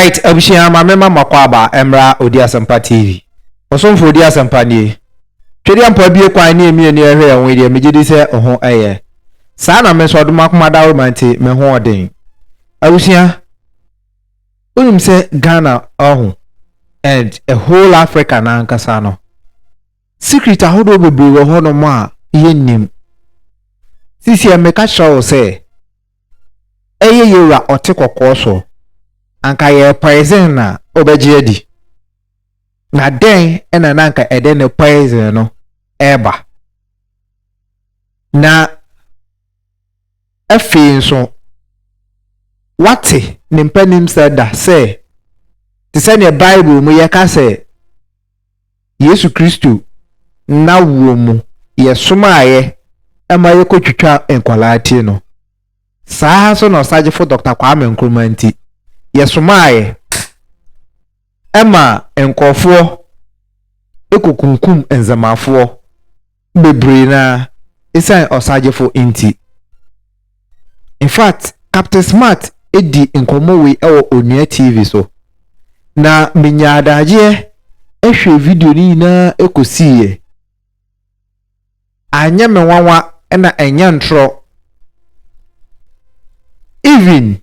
Alright, abushia mama makwaba emra Odia Sampa TV. Osomfo Odia Sampa ni. Twedi ampa bie kwan ni emi ehwe enwe de megidi se oho eye. Saa na me so duma kuma dawo manti me ho odin. Abushia unim se Ghana oho and a whole Africa na ankasa no. Secret ahodo bebre wo ho no mo a yennim. Sisi e meka show se eye yura otekokko so. Anka ye poison na obeji edi. Na den ena nanka ede ne poison no eba. Na afi nso wate ne mpanim sada say ti se ne Bible mu ye ka say Yesu Kristo na wo mu ye somaye ema ye kotwitwa enkwalati no. Saa so no Osagefo Dr. Nkrumah nti yesumaye ema enkofo ekukunkum enzamafo bebre na isan Osagefo inti. In fact, Captain Smart edi enkomo we ewo Onua TV so na minyadaje ehwe video ni na ekosiye anya menwanwa na enya ntro even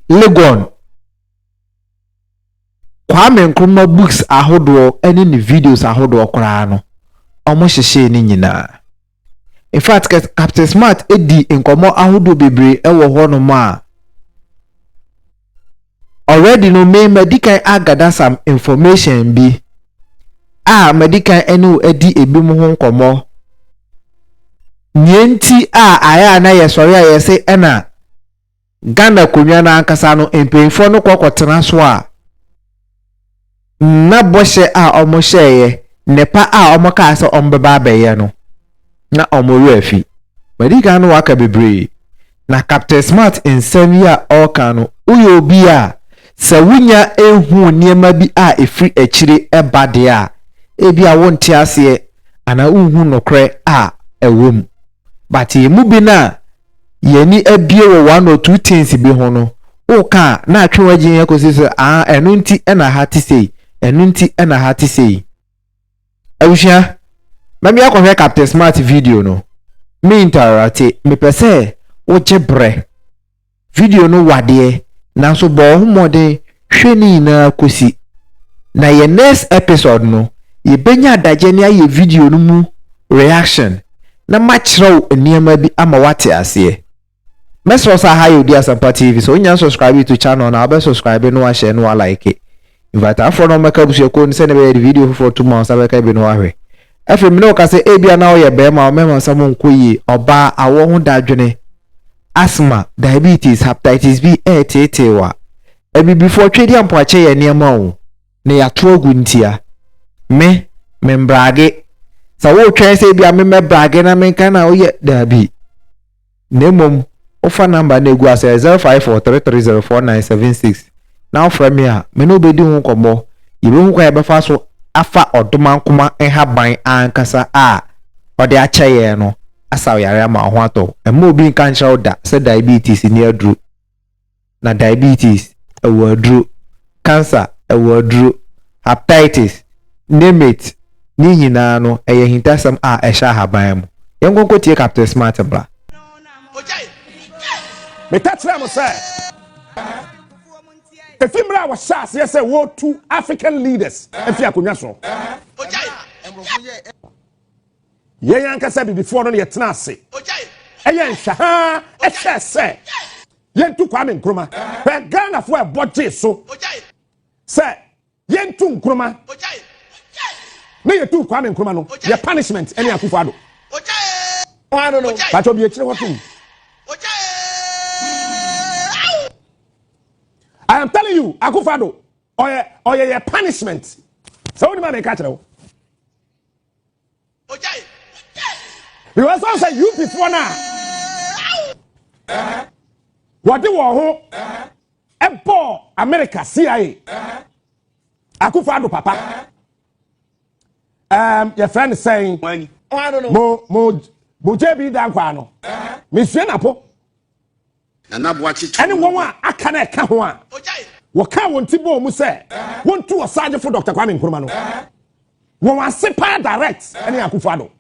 Legon Kwame Nkrumah books ahodo ene ni videos ahodo okra no omo hyehye ni nyina. In fact, Captain Smart edi enkomo ahodo bebre ewo ho no ma already no me medical agada some information bi medical enu edi ebi mu ho nkomo nyenti aya na yesori ayese ena Ghana konwa na ankasa no empemfo no kokotena so a na bohye omo hyeye nepa omo ka se ombeba beye no na omo refi medical no waka bebre na Captain Smart ensem ya oka no uyo obi a se wunya ehu niema bi efri akire ebade a ebi a wonte ase ana uhu nokre ewom but emu bi na yeni ebie wo one or two things bi ho no o ka na atwe wagin yakosi so enu nti na hati sei enu nti na hati sei awuhia mami akohwe Captain Smart video no me interate me pese o jebre video no wade na so bo humode hweni na kosi na ye next episode no ye benya adaje ne aye video no mu reaction na machro niema bi ama wate ase. Mesro sa hayo Odia Sampa TV so nya subscribe to channel na abe subscribe no share no like it. Invite afro no make busu ko ni se ne be video for 2 months abe ka bi no ahwe. Efe mi no ka se ebia na oye be ma o mema samo nkoyi oba awo ho dadwene asthma diabetes hepatitis B tetewa ebi before twedi ampo ache ye niema o ne ya trogu ntia me membrage sa wo twen se ebia me brage na me kan na oye dabi nemom offer number na egu ase 0543304976 now from here me no bedi hu komo yibe hu kwa ya befa so afa odoma nkoma enhaban ankasa ode ache ye no asa yare ama ho ato emo obi nka ncha oda se diabetes ni adru na diabetes ewo adru cancer ewo adru hepatitis name it ni nyina no eye hintasam ehya haban mu yenkonko tie Captain Smart bra me tatra mo say efimra wa shas yes say wo two African leaders efi akonwa so ye yanka say before no ye tena ase eye nhwa ehye say yentu Kwame Nkrumah pe Ghana fo e bodge so say yentu Nkrumah me yetu Kwame Nkrumah no ye punishment any Akufo Addo I don't know but obi ekire wotum I am telling you, Akufo Addo, or your punishment. So what do you catch it? You also say you before now. What do you want? Empo America CIA. Akufo Addo, Papa. Your friend is saying, I don't know. Mo JB Dankwano. Miss Yenapo. Anyone I can't come one. Waka won tibo mu say won to Osagefo Dr. Kwame Nkrumah no. Won wan sepa direct any Akufo-Addo.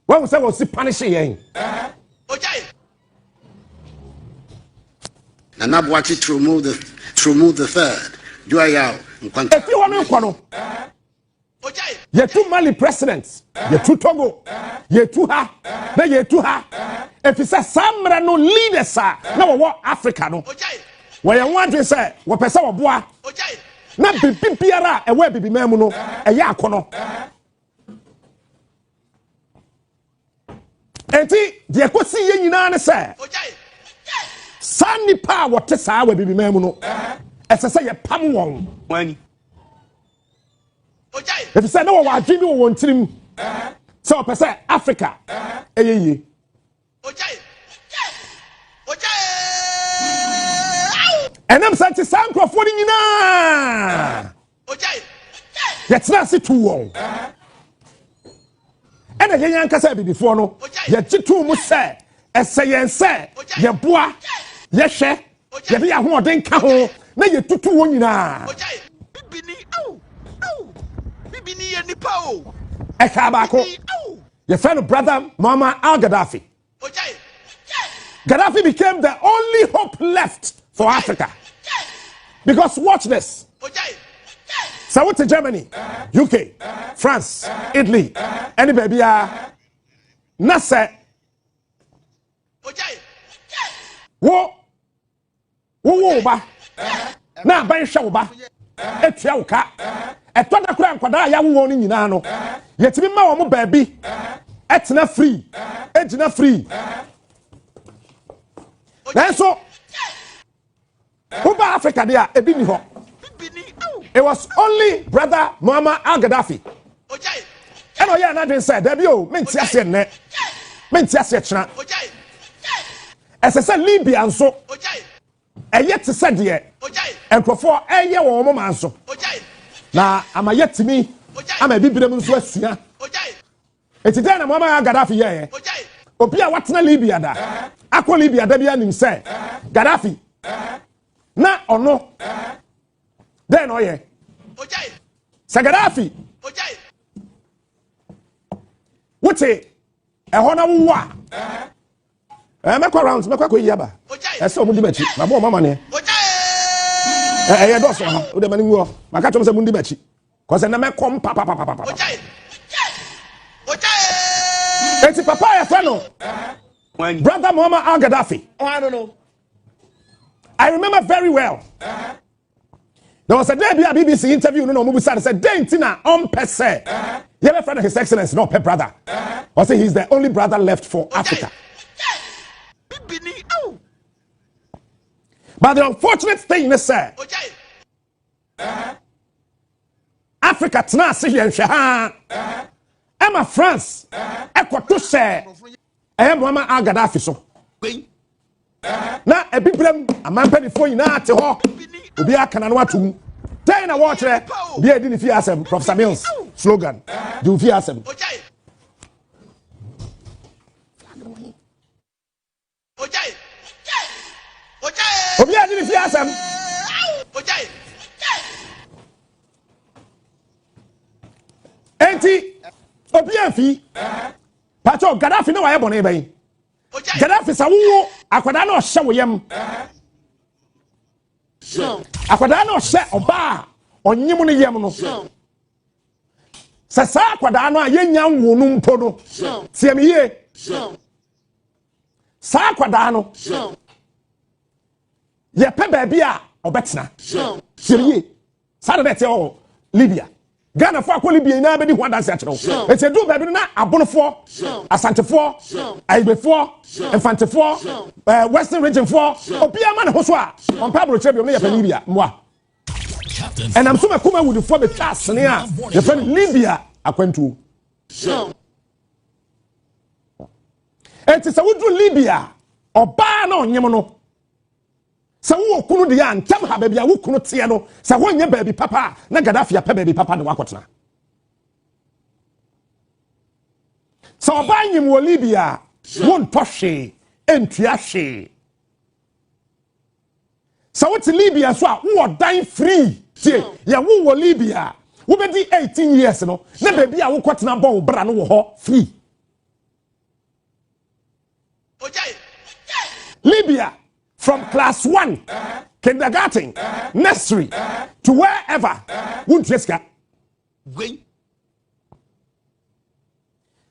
When we say we see punishing yen. Nana Boakye to remove the third. Do I out? If you want to know, you're too Mali presidents, you're too Togo, you're too ha, then you're too ha. If you say some no leaders, no what Africa no. Where you want to say, what person wa boa? Na bibi biara e we bibi memu no, e ya akono. Enti de ekosi ye nyina ne say. Sani pa what sa we bibi memu no. Ese say ye pam won. Wani. If you say no wa adwimi wo ntirim. So person Africa. Eyeye. And I'm saying to Sanko for the Yet not see too long. And a young Cassabi before no, yet two must say, as say and say, ye bois, ye share, ye be a more than caho, may you two one na. Bibini and Nipo. A cabacco, your friend of brother, Mama Al Gaddafi. Gaddafi became the only hope left for Africa. Because watch this. So what's in Germany, UK, France, Italy, any baby Nasa. Wo ba. Na ban show ba. Etia uka. Etwa da kura nkwada ya wo ni nyina no. Yetimi ma wo mo baby. Etna free. Ejina free. So Uba Africa there, a bini ho. It was only brother Muammar al-Gaddafi. And oh yeah, nothing said, Debio, Mentias ne. Mentias chna. As I said, Libya and so. And yet to said here, and before a year or moment so. Now, am I yet to me? I'm a bibidum Swiss. It's then a Muammar al-Gaddafi here. Opia what's na Libya da? Aqua Libya, Debian himself. Gaddafi. Na or no? Then oh yeah. Gaddafi. What's it? A honor war. Make rounds, make a yaba. I saw Mundi Bechi. My boy, mamma. I don't know. The money war. My catch was a Mundi Bechi. Cause I never come papa. It's a papaya fellow. Brother Muammar al-Gaddafi. Oh, I don't know. I remember very well. There was a day a BBC interview, no Mubisa said, Dentina on per se. You ever friend of His Excellency, no per brother. Or say he's the only brother left for Africa. But the unfortunate thing is, sir, Africa tna see and shahan. Emma France, Equator share. I am Muammar al-Gaddafi so. Na a big problem, a man penny for you now to ho. Be a canon what to. Then a watch there. Be a dinner fiasem, Professor Mills slogan. Do fiasem. Be a dinner fiasem. Enti, Obia fi. Pacho Gaddafi no why born ebe. Gaddafi sawo akwada na ohye woyem. Akwada na ohye oba onyim no yem no. Sasa akwada no ayenya nwo no mpo no. Tiam ye. Sa akwada no. Ye pe ba bia obetena. Tiam ye. Sa de te o Libya. Ghana for Libya na be di ho dance akero. E se do ba bi na abonofo, asantefo, aibefo, infantefo, western region for obia ma ne ho so a on Pablo Trebium na ye Libya mwa. And I'm so me kuma with for the class ne a ye friend Libya akwantu. Et se wudru Libya oba na onyem no. Sa wo kunu de ya ntam ha ba bia wo kunu tie no sa wo nya baabi papa na Gaddafi apa baabi papa de wakotena sa obanyim wo Libya won tohwe entua hwe So what's Libya so who are dying free? See, yeah, who were Libya? Who be 18 years no? Na baby a wo kwatena bo bra no wo ho free. Libya from class 1 kindergarten nursery to wherever won't yeska.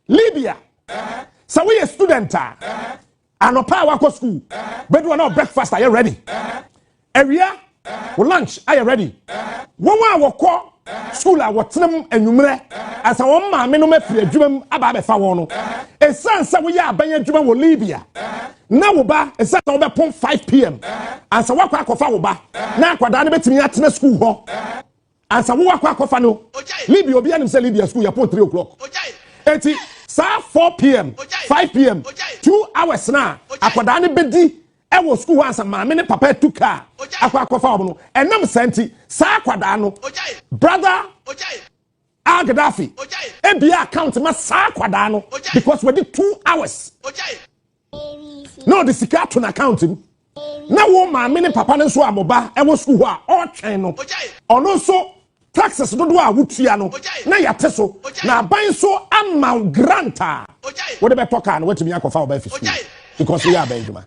Libya so we a student anopa wa school but we no breakfast are you ready? Area lunch are you ready? One wa school a wotenam anwumre asa won ma me no mafiri adwumam aba be fa won no esansa wo ya aban adwuma wo Libya na wo ba esansa wo be pon 5 pm asa wakwa akofa wo ba na akwada ne betimi atena school ho asa wo wakwa akofa no Libya obi anim say Libya school ya pon 3 o'clock eti sa 4 pm 5 pm 2 hours na akwada ne bedi e wo school asa ma me ne papa tuka akwa akofa wo no enam santi sa akwada no brother Gaddafi ebia account ma sa akwada no because we did 2 hours no the sika to na account him na wo ma me ne papa ne so amoba e wo school a all train no ono so taxes do a wutua no na yate so na ban so amount granta wo de be toka no watimi akofa wo ba fi school because we are Benjamin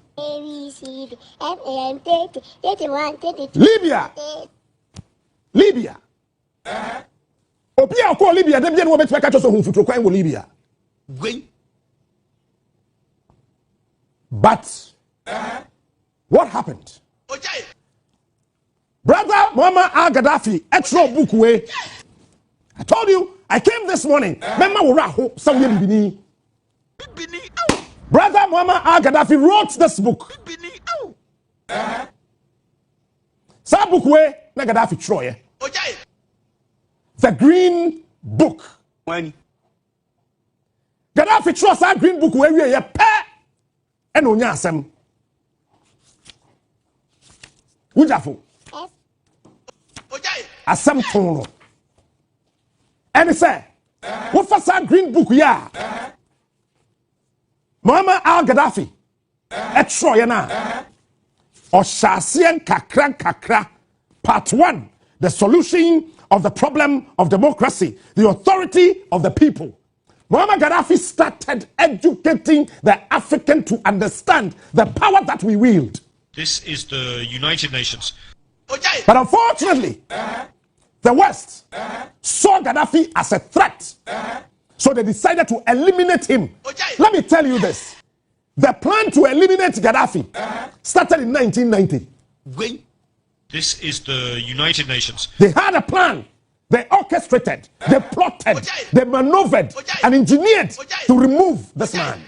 Libya Opia call Libya dem no bet catch so hunfutro kwan wo Libya but what happened brother Muammar al-Gaddafi etro book way I told you I came this morning memma wo raho some bibini brother Muammar al-Gaddafi wrote this book sa book way na Gaddafi troye the green book when Gaddafi trust that green book where we pe and onya asem wujafo asem tono and say what for that green book ya Muammar al-Gaddafi etro na Osasien kakra part 1 the solution of the problem of democracy, the authority of the people. Muammar Gaddafi started educating the African to understand the power that we wield. This is the United Nations. But unfortunately, the West saw Gaddafi as a threat. So they decided to eliminate him. Let me tell you this. The plan to eliminate Gaddafi started in 1990. This is the United Nations. They had a plan. They orchestrated, they plotted, they maneuvered and engineered to remove this man.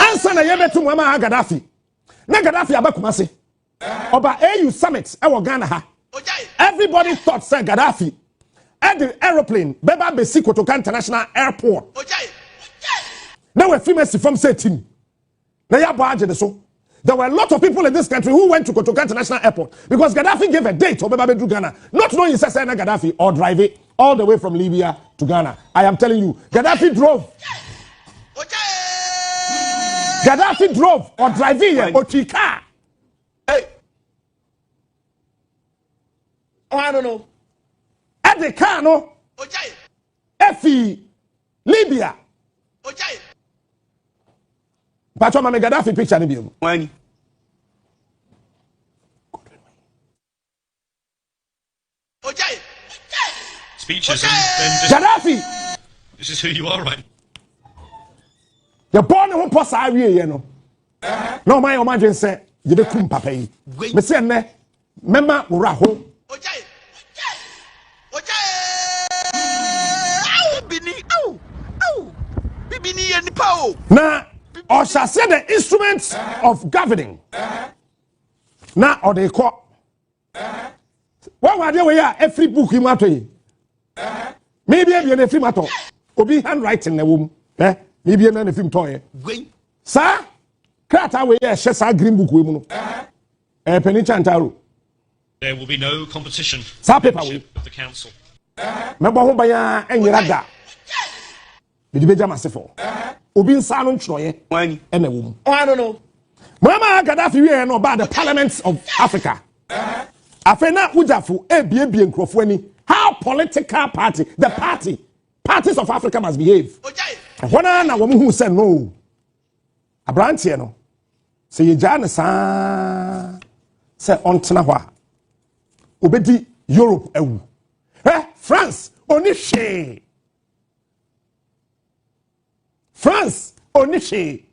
Answer na yebe to Muammar al-Gaddafi. Na Gaddafi abakumase. Oba AU summit e Ghana ha. Everybody thought say Gaddafi at the aeroplane beba besi Kotoka International Airport. Now we famous from say team. Na ya baje de so. There were a lot of people in this country who went to Kotoka International Airport because Gaddafi gave a date to Ghana, not knowing he said Gaddafi or drive it all the way from Libya to Ghana. I am telling you, Gaddafi drove. Gaddafi drove or drive it or car. Hey. Oh, I don't know. At the car, no. Efi Libya. But I'm a Gaddafi picture ni biom. When speeches and Gaddafi. This is who you are, right? The born who post I you know. No my imagine say you be kum papa yi. Me say ne mema ura ho. Na or shall say the instruments of governing. Now or they call. What were they were every book you matter? Maybe a free matter. Obi handwriting the womb. Maybe a film toy. Sir, cut away a shessa green book woman. Penny Chantaro. There will be no competition Sa paper of the council. Member home by any raga. Did you be Jamasifo? Obin Salon Troy and a woman. Oh, I don't know. Muammar Gaddafi we know about the parliaments of Africa. Afena Ujafu ebie nkrofo ani. How political parties of Africa must behave. Wana na wo hu say no. Abrantie no. Say ye ja ne sa say ontena ho a. Obedi Europe ewu. France oni hwe. France oni hwe.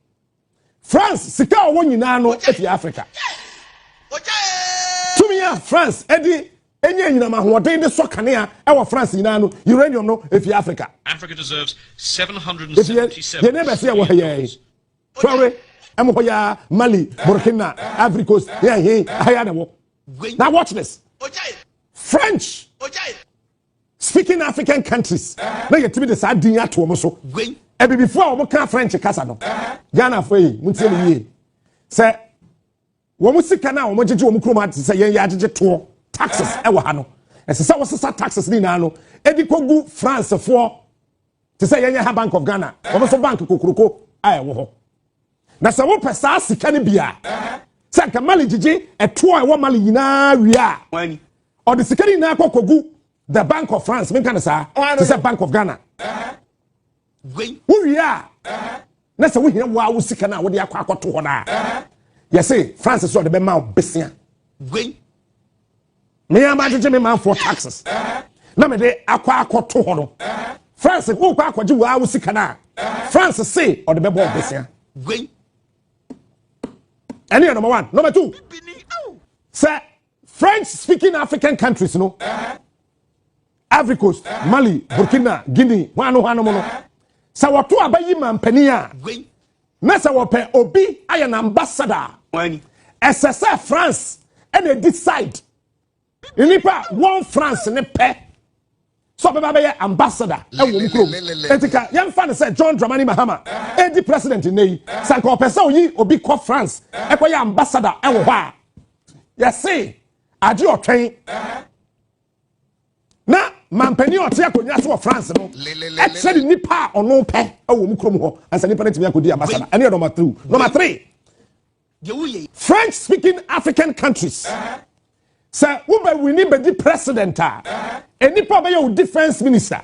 France sika owo nyina no efi Africa. Tumia France edi enye nyina ma hoden de sokane a e France nyina no uranium no efi Africa. Africa deserves 777. Ye never say wo here. Sorry, am hoya Mali, Burkina, Ivory Coast. Yeah, haya na wo. Now watch this. French. Speaking African countries. Na ye tibi de sa din ato mo so. Ebi before we can French kasa no. Ghana for yi, muntie me yi. Say wo mu sika na wo gege wo mu kroma say yen ya gege to taxes e wo ha no. Ese say wo sesa taxes ni na no. Edi kogu France for to say yen ha Bank of Ghana. Wo so bank kokuroko ai wo ho. Na say wo pesa sika ni bia. Say ka Mali gege e to e wo Mali nyina wi a. Wani. Or the sika ni na kogu the Bank of France, me kan say to say Bank of Ghana. Who ya? Na say we hia wa wo sika na wo de akwa akoto ho na. Yes say France so de be ma besia. Me am agege me man for taxes. Na me de akwa akoto ho no. France who kwa akwaji wa wo sika na. France say or de be bo besia. Any number 1, number 2. Say French speaking African countries no. Ivory Coast, Mali, Burkina, Guinea, wano. Sa watu abayi mampani a. Na sa wope obi aye na ambassador. SSF France and they decide. Nipa one France ne pe. So be ambassador e wo mkrom. Etika yam fan say John Dramani Mahama, the president nei. Sa ko pese oyi obi ko France e ko ya ambassador e wo ha. Yes say age otwen. Na mampani ote akonya so France no e said nipa ono pe e wo mkrom ho ansa nipa na timi akodi ambassador ene number 2 number 3 French speaking African countries say wo be we ni be the president nipa be your defense minister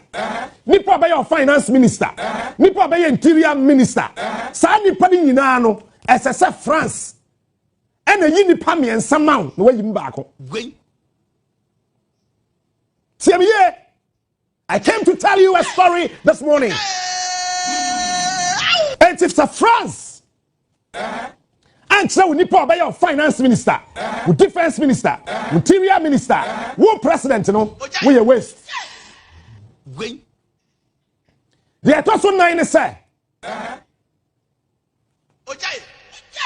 nipa be your finance minister nipa be your interior minister sa nipa ni nyina no esese France ene yi nipa me ensama no wayi mbaako I came to tell you a story this morning. And it's a France. And so nipa be your finance minister, with defense minister, interior minister, who president, you know, we a waste. They are also 9 say.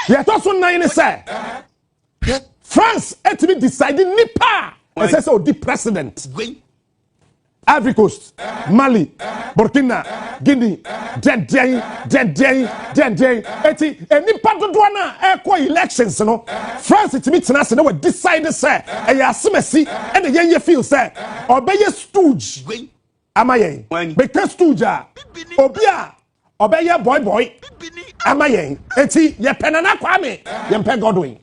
They are also 9 say. France had to be deciding nipa. And says so the president. Ivory Coast, Mali, Burkina, Guinea, Eti, and nipa dodoana elections, you know. France it meets us and we decide say, and ya simesi, and the young feel say, obey stooge. Amaye, because stooge, obia, obey boy, amaye, eti, ye penana kwame, yempe Godwin.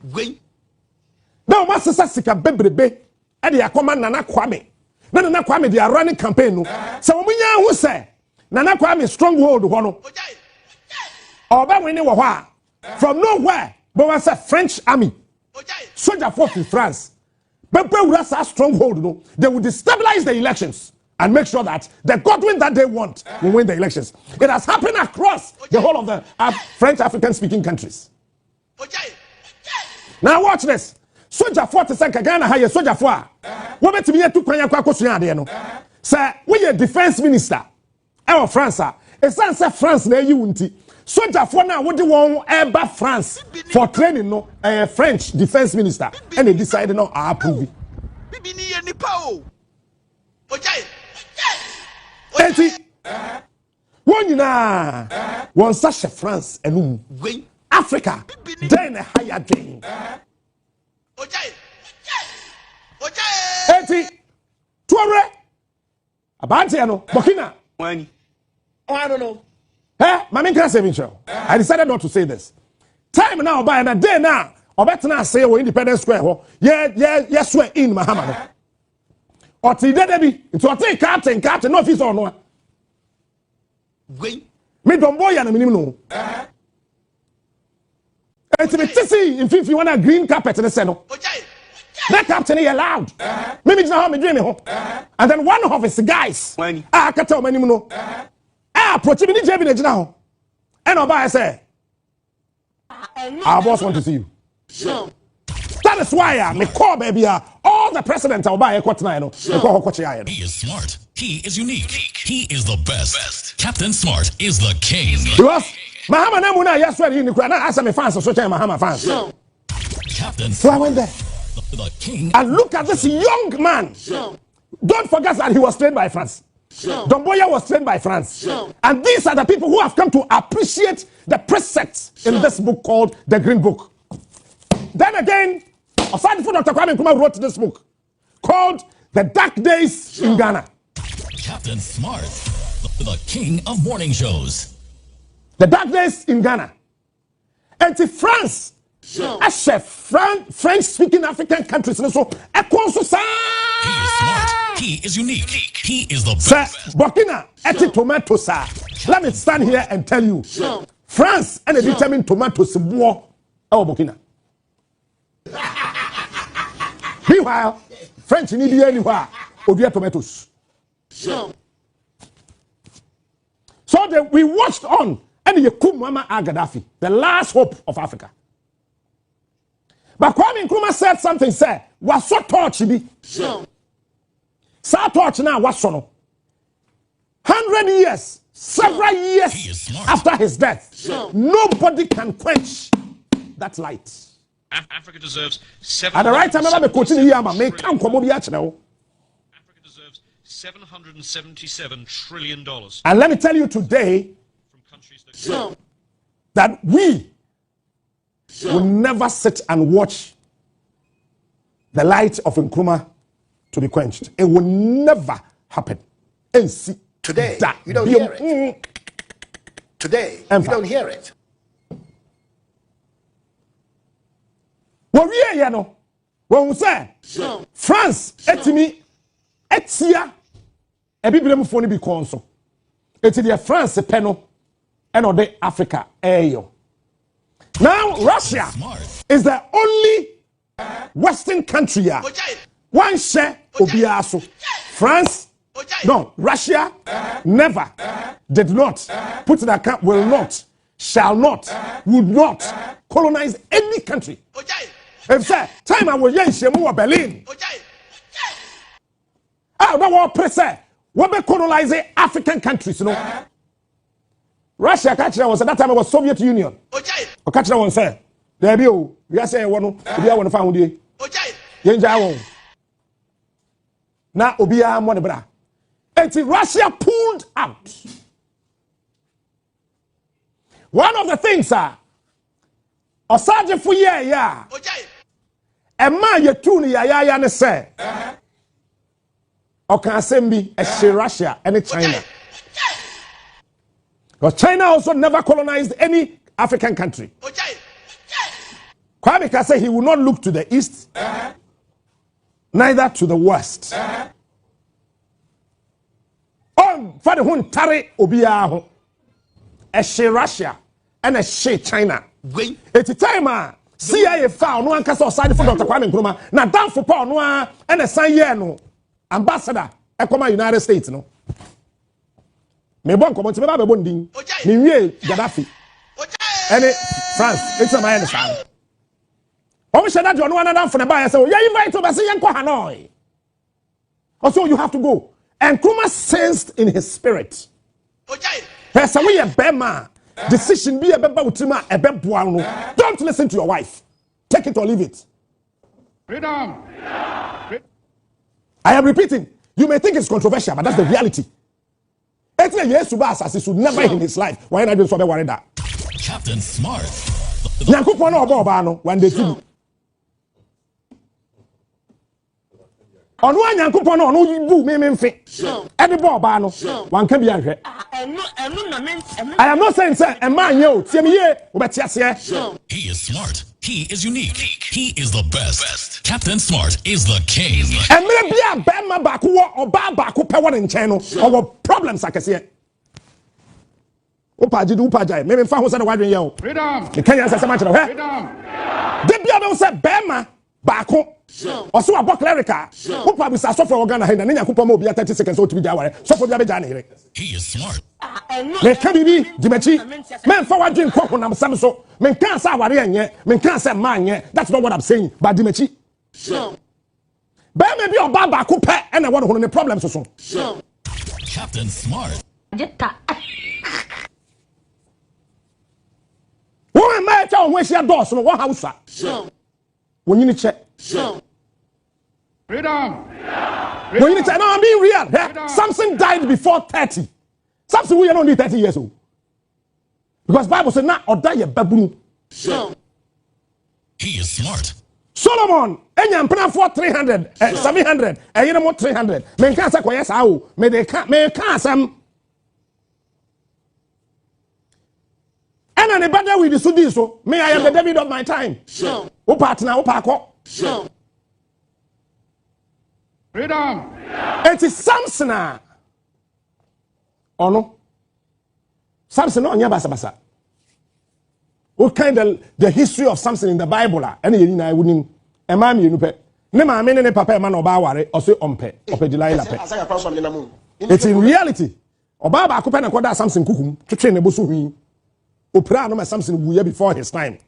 Now, Master Sassika Bebrebe, and the command Nana Kwame. Nana Kwame, they are running campaign. So when you say Nana Kwame stronghold, or when they were from nowhere, but was a French army, soldier force in France. But that's a stronghold, no, they will destabilize the elections and make sure that the Godwin that they want will win the elections. It has happened across the whole of the French African speaking countries. Now watch this. Soldier for to say Ghana hire soldier for. What bet me to kwanya kwa kosuya de no. Say we a defense minister. Our France it's say France na yi wunti. Soldier for now what the one eba France for training no French defense minister and they decided no approve. Bibi ni nipa o. Ojai. Eti. One nyina one such France enum. Africa then a higher drain. Eti Tuare Abante no Burkina. Wani. Oh, I don't know. Mami can say show. I decided not to say this. time now by na day now obetena say we Independence Square ho yes swear in Mahama no oti dede bi nti oti captain no office on no Wait. me don boy na minim no enti me tisi in fifi one green carpet ne se no that captain is loud me jina ho me dream ho and then one of his guys kata o manim no approach me ni jebi na jina ho and oba say our boss want to see you. Sure. That is why me call baby all the presidents I'll buy a quarter nine. He is smart. He is unique. He is the best. Captain Smart is the king. Because Mahama Namuna, yes, when you ask me fans, so Mahama fans. Sure. Captain So I went there. The king. And look at this young man. Sure. Don't forget that he was trained by France. Sure. Domboya was trained by France. Sure. And these are the people who have come to appreciate the precepts in this book called The Green Book. Then again, Osagefo Nkrumah wrote this book called The Dark Days in Ghana. Captain Smart, the king of morning shows. The Dark Days in Ghana. And to France, as a French-speaking African countries, so he is smart. He is unique. He is the best. Burkina, eti tomato sir. Let me stand here and tell you, France and determined tomatoes more our Burkina. Meanwhile, French need anywhere or tomatoes. So we watched on and you could Mama Gaddafi, the last hope of Africa. But Kwame Nkrumah said something, said, was so torch be. So torch now was so 100 years, several years after his death, nobody can quench that light. Africa deserves at the right time, I'm coaching here, make come come Africa deserves $777 trillion. And let me tell you today From countries that that we will never sit and watch the light of Nkrumah to be quenched. It will never happen. And see today, you don't hear it. Today, you don't hear it. What we are, you know, when we say France, etimi, etia, a biblium phone be console. It's the France penno, and on the Africa ayo. Now Russia is the only Western country. One share obiaso. France, no, Russia never, did not, put in account, will not, shall not, would not colonize any country. If say time I was young, Shemu Berlin. Ah, that was pressure. What be colonizing African countries, you know? Russia catch was at that time it was Soviet Union. Or catch that one say, there be you. We are saying one, we are one found you. Yenja now Obia Monebra. Until Russia pulled out. One of the things, sir, Osagefo yeah. A man you tune ya ne say. Or can send Russia and China. Because China also never colonized any African country. Kwame can say he will not look to the east, neither to the west. On for the hun tare obiaho. A Russia and a China. It's a time CIA found no one can side for Dr. Kwame Nkrumah. Now down for Paul no and a sign no ambassador Ekoma United States no. Me bon komo me ba be bon din. Me wie Gaddafi. Any France, it's a man understand. Omo sheda do no another for the buy say, "Yeah, invite to say yenko Hanoi." Also you have to go. And Nkrumah sensed in his spirit. Yes, we a bema. Decision be a beba utima a beba. Don't listen to your wife. Take it or leave it. Freedom. I am repeating. You may think it's controversial, but that's the reality. He should never in his life. Why not do so? Worry that. Captain Smart. Ono anyankopon no ono bu me mfe. E de ball ba no. Wan ka bi ahwe. I am not saying say e man ye o tie me ye wo beti ase. He is smart. He is unique. He is the best. Captain Smart is the king. Emre bia bema ba ko oba ba ko pe won nchen no. Owo problems akese. Upa jai. Me fa ho say na wadwen ye o. Freedom. The Kenyan say ma kire. Freedom. De bia be say bema ba ko. Oso abo clerical. Upa bi sa so for Ghana he na nyankopon ma obi 30 seconds o tibi ja ware. So for bia be ja na here. He is smart. Me ka bibi dimachi. Men fa wadwen ko honam sam so. Men kan say ware enye. Men kan say ma enye. That's not what I'm saying. But dimachi. Bema bi oba ba ko pe e na won ho no problems so. Captain Smart. Woman ma cha onwe hia doors no wo house a. Wonyini che. Freedom. Wonyini che. No, I'm being real. Yeah? Samson died before 30. Samson we don't need 30 years old. Because Bible said na oda ye babunu. He is smart. Solomon enya mpena for 300 700 eyere mo 300. Me kan say koye sa o. Me kan asem. And on the battle with the Sudi, so me, I am the David of my time. Who partner, who parko? Freedom. It is Samson. Oh no. Samson, no, basa. What kind of the history of Samson in the Bible? Any you know, I wouldn't. A man, you know, ne ma me ne papa man oba ware or say ompe Delilah pe. It's in reality. Oba ba kope na koda Samson kukum twetwe ne boso hui. Opera no Samson buye before his time.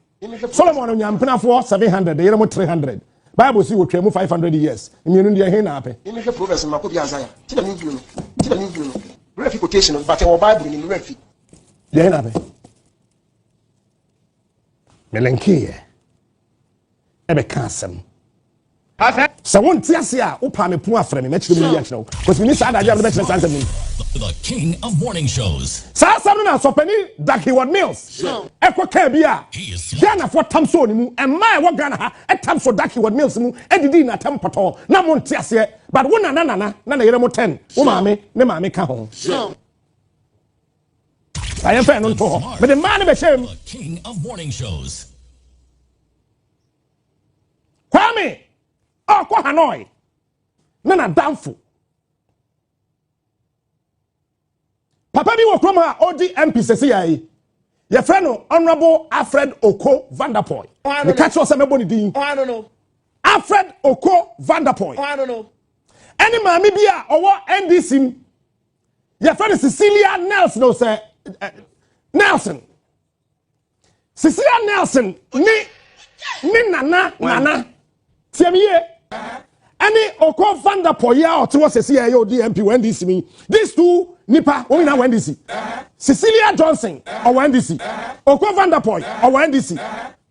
Solomon on yampena for 700, the yeremo 300. Bible see we twemu 500 years. Mienu de he na ape. Imi fe proverbs ma ko bi Isaiah. Ti da ni view no. Ti da ni view no. Refi quotation but our Bible ni refi. De he na ape. Melenkie. Ebe kansem. So won tiase a upa me pon afre me mechire me yakire because we need sad idea me mechire sansem me. The king of morning shows. Sa sam na so pani Dakiwad Mills. Ekwa ka bia. Ghana for tamso ni mu and my wo Ghana ha etamso Dakiwad Mills mu edidi na tempato na mo ntiase but wo na yere mo 10 wo maame ne maame ka ho. I am fan on to but the man be shame. The king of morning shows. Kwame kwa Hanoi na damfo papa bi wo krom a odi MP sese yayi ye friend no honorable Alfred Oko Vanderpoy the catch us me boni din I don't know Alfred Oko Vanderpoy I don't know any mami bi a owo NDC ye friend Cecilia Nelson no say Nelson Cecilia Nelson ni nana tiamiye any Oko Vanderpoy ya or to say ya DMP when this me these two nipa we na when this Cecilia Johnson or when this Oko Vanderpoy or when this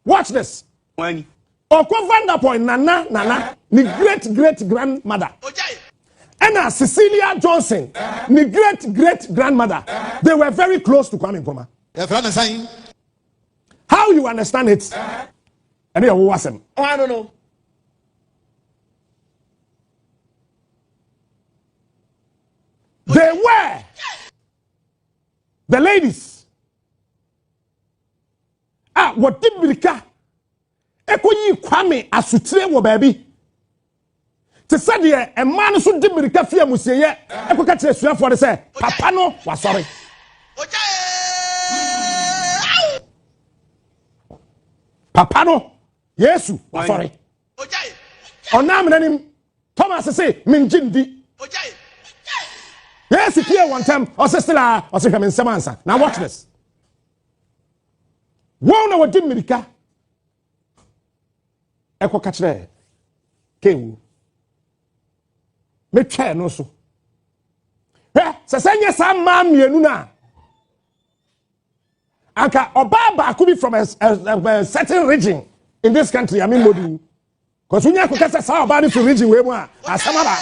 watch this when Oko Vanderpoy nana ni great grandmother and Cecilia Johnson ni great grandmother they were very close to Kwame Nkrumah. How you understand it? And you wasn't. I don't know. They were the ladies. What did Mirika? Ekoyi Kwame asutire wo baby. Te said ye a man so did Mirika fia musiye. Eko ka kire sua for say papa no was sorry. Papa no Yesu was sorry. Onam nanim Thomas say minjindi. Yes, here one time, or sister, or say, come in some answer. Now, watch this. One hour, Jim Mirika. Echo catch there. Kewu. Me chair no so. Eh, Sasanya Sam Mammy Nuna. Anka Obaba could be from a certain region in this country. I mean, Modi. Because when you catch a sound about it region, we want as Samara.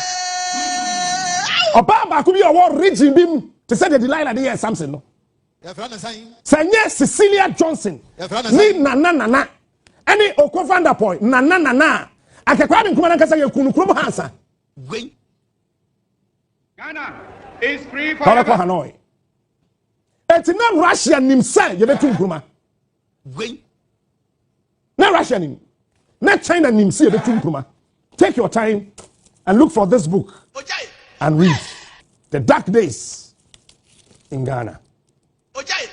Obaba could be a war region beam to say the Delilah there something no. Sanya Cecilia Johnson. Ni nana. Any Oko Vanderpoy nana. Akakwame Nkrumah kasa ye kunu krum hansa. Wait. Ghana is free Kala kwa forever. Hanoi. Eti na Russia nim say ye betu Nkrumah. Wait. Na Russia nim. Na China nim say ye betu Nkrumah. Take your time and look for this book Ojai. and read The Dark Days in Ghana. Ojai.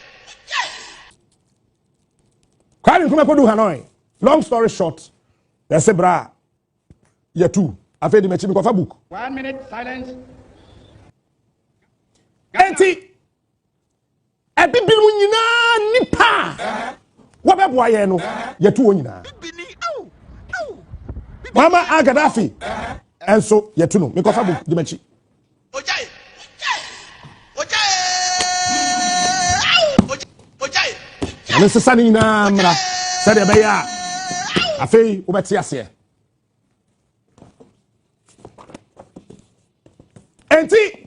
Kwame Nkrumah kodu Hanoi. Long story short, they say bra ye two. Afi di mechi mi kofa book. 1 minute silence. Enti ebibiru nyina nipa. Wa be boa ye no ye two nyina. Bini. Ow. Ow. Mama Agadafi. Enso ye two no. Mi kofa book di mechi. Ojai. Ojai. Ow. Ojai. Ame sesa ni nyina mra. Said be ya. Afi wo beti ase. Enti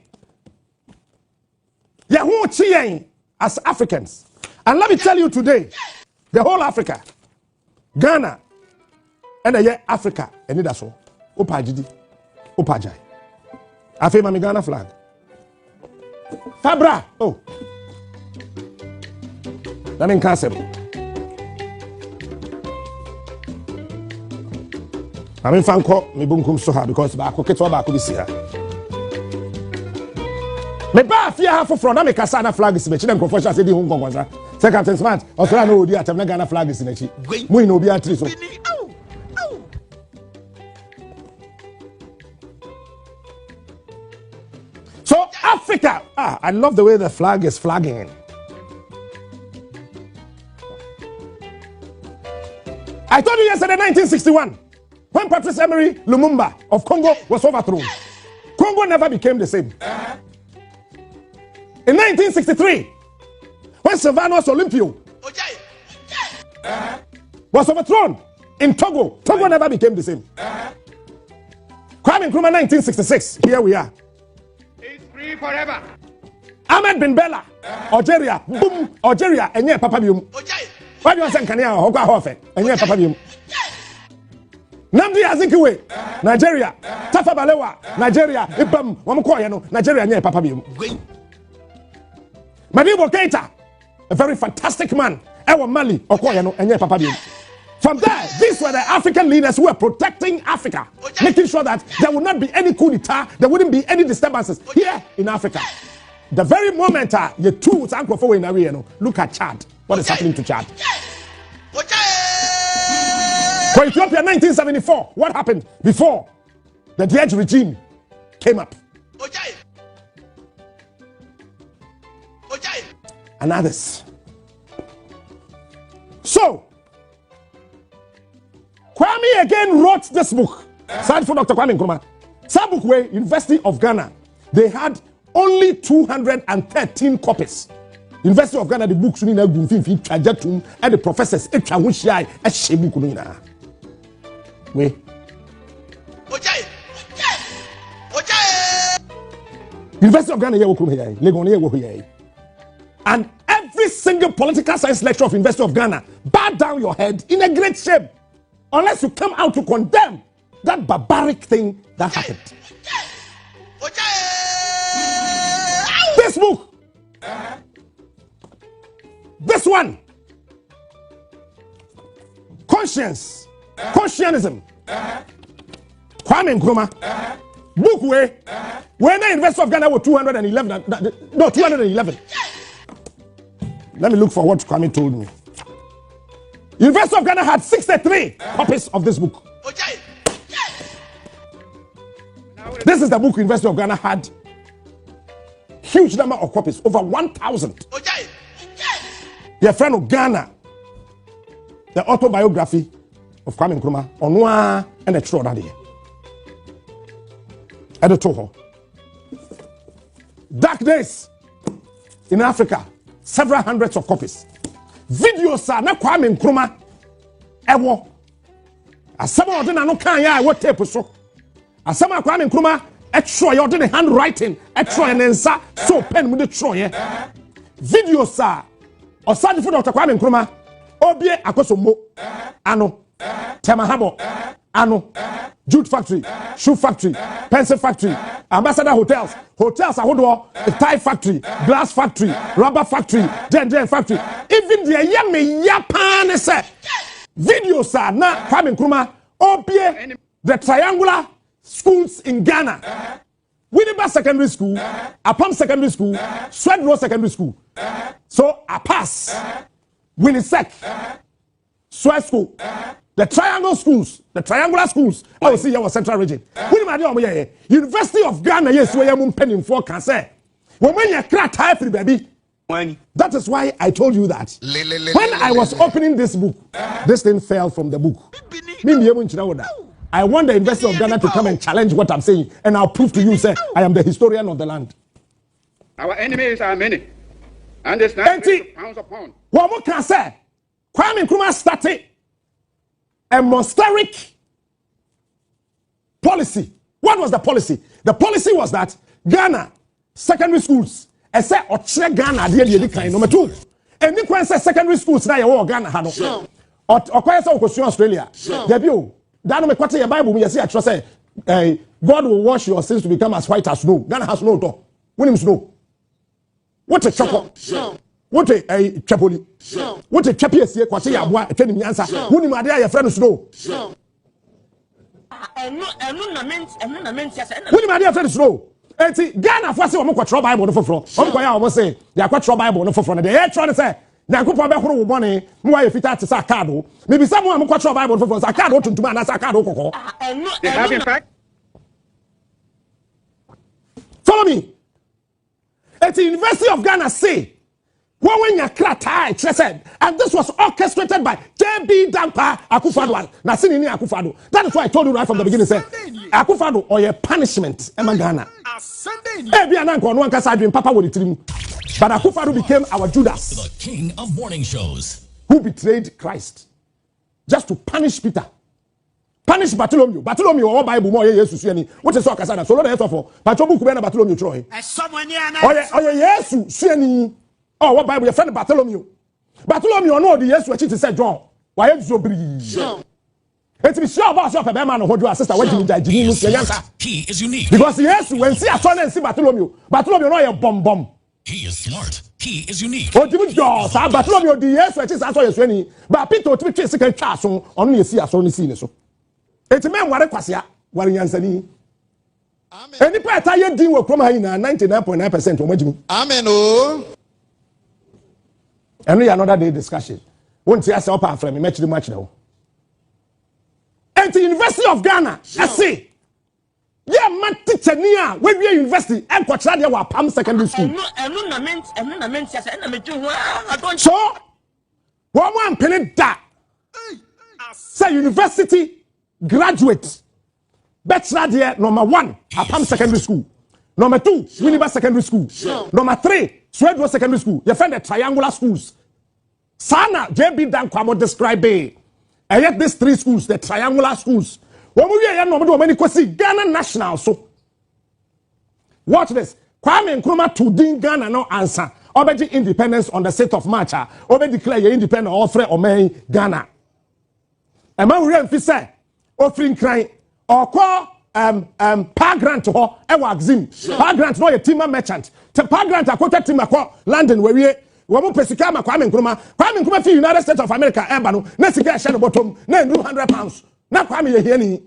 Yahoo Chien as Africans. And let me tell you today, the whole Africa, Ghana, and the Africa, and that's all. Opajidi, Opajai. I feel my Ghana flag. Fabra, oh. That means cancel. I mean, Fanko, me bunkum soha because back, okay, to back, this year. Me ba afia ha foforo na me kasa na flag is mechi na nkofo sha se di hu nkonkonza se Captain Smart osra na odi atem na Ghana flag is mechi mu ina obi atri so Bini. Ow. Ow. so Africa I love the way the flag is flagging. I told you yesterday 1961 when Patrice Emery Lumumba of Congo was overthrown. Congo never became the same. In 1963 when Sylvanus Olympio Ojai. was overthrown in Togo. Togo never became the same. Kwame Nkrumah 1966. Here we are. Is free forever. Ahmed bin Bella, Algeria. Boom, Algeria. Enye papa bium. Ojai. Why do you say Kenya? Hokwa hofe. Enye papa bium. Namdi Azikiwe, Nigeria. Tafa Balewa, Nigeria. Ibam, wamko no. Nigeria enye papa bium. Wait. Madibo Keita, a very fantastic man. Ewa Mali, Okoye no. Enye papa bium. From there, these were the African leaders who were protecting Africa, making sure that there would not be any coup d'etat, there wouldn't be any disturbances here in Africa. The very moment you two for in area, look at Chad. What is happening to Chad? Ojai. For Ethiopia, 1974, what happened before the Diej regime came up? Ojai. Ojai. And others. So, Kwame again wrote this book. Signed for Dr. Kwame Nkrumah. Some book where University of Ghana, they had only 213 copies. University of Ghana, the books in the and the professors a book. Wait. Ojai. Ojai. University of Ghana here, and every single political science lecturer of University of Ghana bow down your head in a great shame unless you come out to condemn that barbaric thing that happened. Ojai. This book, this one, conscientism, Kwame Nkrumah, book where the University of Ghana were 211. Let me look for what Kwame told me. University of Ghana had 63 copies of this book. Ojai. This is the book University of Ghana had. Huge number of copies, over 1,000. Ojai. Your friend of Ghana, the autobiography of Kwame Nkrumah, Onwa and the True Daddy. Addo. Dark Days in Africa, several hundreds of copies. Videos are not Kwame Nkrumah. Ewo. Asama odina no kan ya what tape so. Asama Kwame Nkrumah etro ya odina handwriting etro ya nensa so pen mu de tro ye. Videos are Osagefo Kwame Nkrumah obie akosommo ano Temahabo, Ano, jute factory, shoe factory, pencil factory, ambassador hotels are Hodo, tie factory, glass factory, rubber factory, gen factory. Even the yummy Japan say videos are now Kwame Nkrumah, OPA, the triangular schools in Ghana. Winneba Secondary School, Apam Secondary School, Swedrow Secondary School. So I pass. Winnisec, Swed School, the triangular schools. I will see our central region. University of Ghana, yes, where I'm penning for can say. When you crack high free baby. That is why I told you that. When I was opening this book, this thing fell from the book. I want the University of Ghana to come and challenge what I'm saying, and I'll prove to you, sir, I am the historian of the land. Our enemies are many, and it's not pounds upon. What more can I say? Kwame Nkrumah started a monasteric policy. What was the policy? The policy was that Ghana secondary schools, I said, Ghana, number 2. And you can say secondary schools now, Ghana, Hano, or Australia. Debut. That no me your Bible. Me say I trust say God will wash your sins to become as white as snow. Ghana has no door. When him snow. What a choco. What a chapoli. What a chapi esie kwate ya boa etwa ni nyansa. When him ade ya friend snow. Enu na ment ya say. When him ade ya friend snow. Enti Ghana for say omo kwatro Bible no foforo. Omo kwa ya omo say ya kwatro Bible no foforo. Na dey try to say na nkopɔ bɛhoro wo bɔne mo wa yɛfita te sa card o me bi sa mo am kwatro Bible for sa card o tuntum na sa card o kokɔ They have in fact. Follow me. At the University of Ghana say when you krata said, and this was orchestrated by J.B. Dampa Akufo-Addo. Na sini ni Akufo-Addo. That is why I told you right from the beginning say Akufo-Addo or your punishment ema Ghana. Eh bi ananko no ankasa adwen papa wo ditrim. But Akufo-Addo became our Judas, The king of morning shows. who betrayed Christ just to punish Peter. Punish Bartholomew. Bartholomew or Bible more Jesus suani. What is so akasa so lo na for. Pacho book be na Bartholomew troy. Oye Jesus suani. Oh, what Bible your friend Bartholomew. Bartholomew no the Jesus achi to say John. Why you so bri. It be sure about your man no hold your sister what you jini no yansa. He is unique. Because Jesus when see atone and see Bartholomew no ye bomb. He is smart. He is unique. O timi jo sa Bartholomew the Jesus achi sa so ye suani. Ba Peter o timi twe sika twa so ono ye si aso ni si ne so. Eti men ware kwasea ware nyansani. Amen. Eni pa ta ye din wo Nkrumah na 99.9% o magimi. Amen oh. And we another day discussion. Won't you ask up and from me match the match now? And the University of Ghana, I say, yeah, man, teacher near when we university and Quatradia were Palm Secondary School. So, one penny that say university graduate, bachelor there, number 1, Palm Secondary School. Number 2, Winneba Secondary School. Number 3, Swedrow Secondary School. You find the triangular schools. Sana J.B. Dankwamo describe and yet these 3 schools, the triangular schools. When we are no many question Ghana national. So watch this. Kwame Nkrumah to din Ghana no answer. Obedi independence on the 6th of March. Obedi declare your independence all three or main Ghana. And man we am say offering crying or call par grant ho e wa exim par grant no ye timber merchant te par grant akota timber ko London where we mo pesika ma Kwame Nkrumah fi United States of America e ba no na sika share no bottom na ndru £100 na Kwame ye hia ni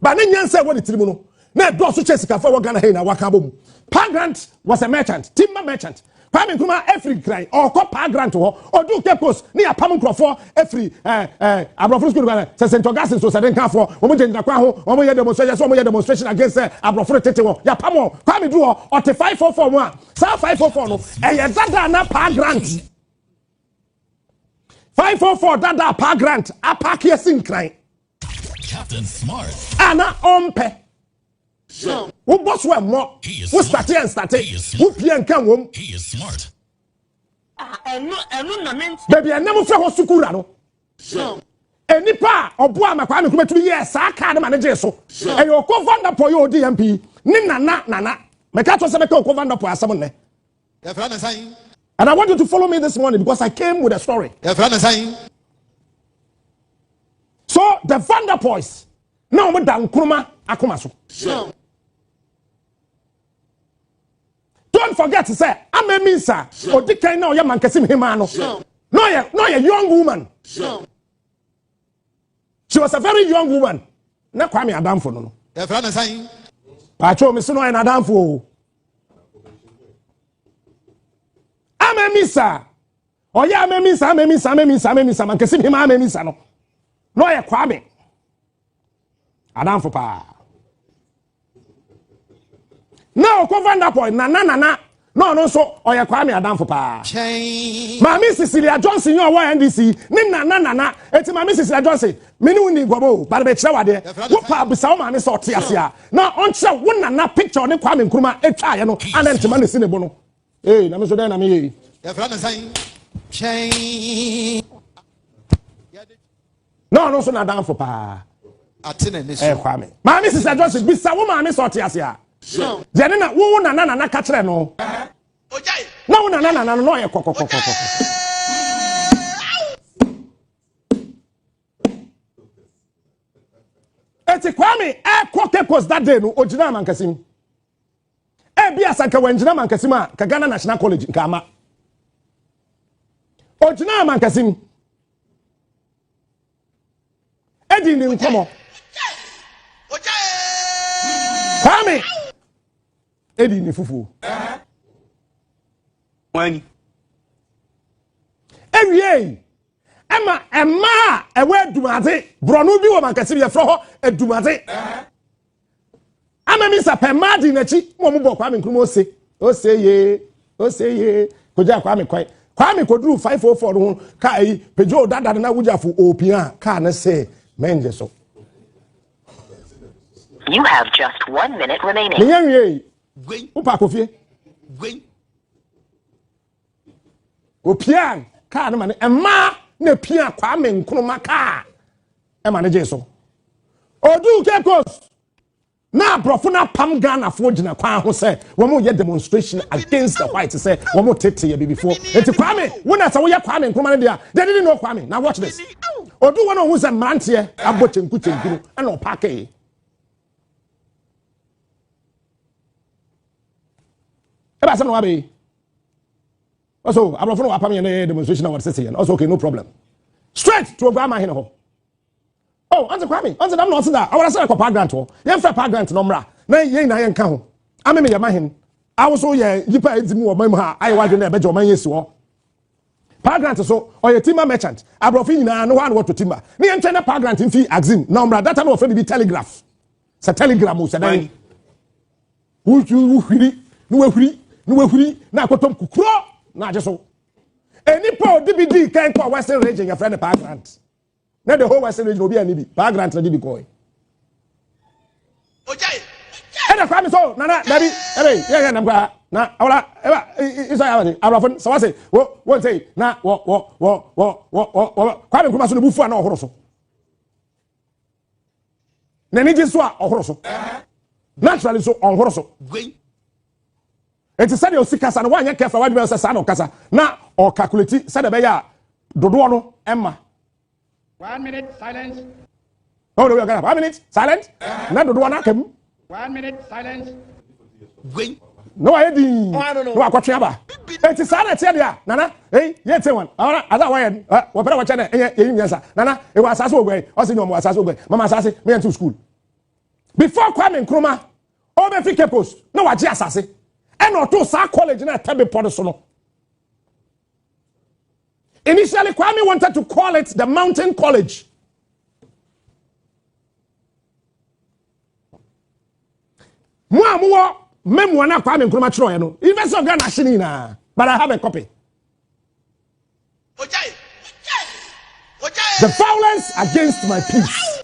ba ne nyansa wo ditirimu no na do so che sika fa wo Ghana he na waka bom. Par grant was a merchant, timber merchant. Kwame Nkrumah every cry or call par grant ho or do Cape Coast ni apam nkrofo every abrofo school ba se St. Augustine so saden kan fo omo je ndakwa ho omo ye demonstration so omo ye demonstration against abrofo tete ho ya pam ho Kwame do ho o te 544 mo a sa 544 no e ye dada na par grant 544 dada par grant apaki esin cry Captain Smart. ana ompe who boss were more who started and started who pian kan wom He is smart. baby I never feel sukura no enipa obo amakwa me kuma 2 years sa card manager so e yo ko vanda po yo DMP ni nana me ka to se me ko vanda po asem ne and I want you to follow me this morning because I came with a story. So the Vanderpoys now we da Nkrumah akoma so. Don't forget to say Amemisa Odikan na oya mankesim hima no. No a young woman. She was a very young woman. Na Kwame Adamfo no. The friend is saying Pacho me so no en Adamfo. Amemisa. Oya amemisa mankesim hima amemisa no. No a Kwame Adamfo pa. Now ko Vanderpoy na no so oya Kwame Adamfo pa. Mami Cecilia Johnson yo wa NDC ni na eti Mami Cecilia Johnson me ni woni gobo ba be kire wade wo pa bisa wo mami so te ase a na on kire wo na picture ne Kwame Nkrumah etwa ye no anentima ne sine bo no na me so den na me ye the friend is saying no so na Adamfo pa atene ne so Kwame Mami Cecilia Johnson bisa wo mami so te ase a jene na wo na ka kire no Ojai. na wo na no ye kokokoko eti Kwame Kekos that day no ogina mankasim bia sanka wanjina mankasim a ka Ghana National College nkama ogina mankasim edi ni nkomo Kwame edi ni fufu Wani. Ewie Emma ewe dumade bronu bi wo mankasim ye fro ho edumade Amemisa pemadi nachi mo mo Kwame Nkrumah ose ye koja Kwame kwai Kwame koduru 504 ho ka yi pejo dada na wujafo opia ka na say menje so. You have just 1 minute remaining. Nyanwie Gwen. upa kofie Gwen. opia ka na mane emma na pia Kwame Nkrumah ka e mane je so odu Kekos na brofuna pam Ghana fo gina kwan ho say wo mo ye demonstration against the white say wo mo tete ye before eti Kwame wona say wo ye Kwame Nkrumah dia they didn't know Kwame. Now watch this odu wona hu say mrantie abo chenku na opake eba say no wabe also abrofuna wa pam ye na demonstration what say also okay no problem straight to Obama here ho. Oh, Auntie Kwame, Auntie I'm not that. I want to say a park grant. Yen fair park grant number. Na yen na yen ka ho. Ame me yama hin. I was so ye yipa edimu o mam ha. I wa dwe na be jo man yesi wo. Park grant so or ye timber merchant. Abrofi nyina no one what to timber. Na yen twena park grant mfi axim. Number that time of be telegraph. Sa telegram o sadan. Wu hwiri, no wahwiri na akotom kukuro na aje so. Enipa DBD kan ko Western region your friend park grant. Now the whole Western region will be an EB. Park grant ready because. Ojai. And the Kwame so nana baby yeah na na awala isa ya arafon so say wo say na wo Kwame Nkrumah so no bufu na ohoro so. Na ni so a ohoro so. Naturally so ohoro so. Gwen. It is said you see kasa na wa nya careful wa be say sa na kasa na o calculate said be ya dodo no emma 1 minute silence. Oh, no, we are going to 1 minute silent. Now do one 1 minute silence. Gwen. No, I didn't. No, I got you. It is silent here, Nana. Hey, yet one. As I went, whatever watch Nana, it was as way. I see no more as way. Mama says, me to school. Before Kwame Nkrumah, over 50 posts. No, I just say. And or two Sa college in a Tabi Podosono. Initially, Kwame wanted to call it the Mountain College. Moi, memoir na Kwame Nkrumah chiro no. University of Ghana shini na, but I have a copy. Ojai. The violence against my peace.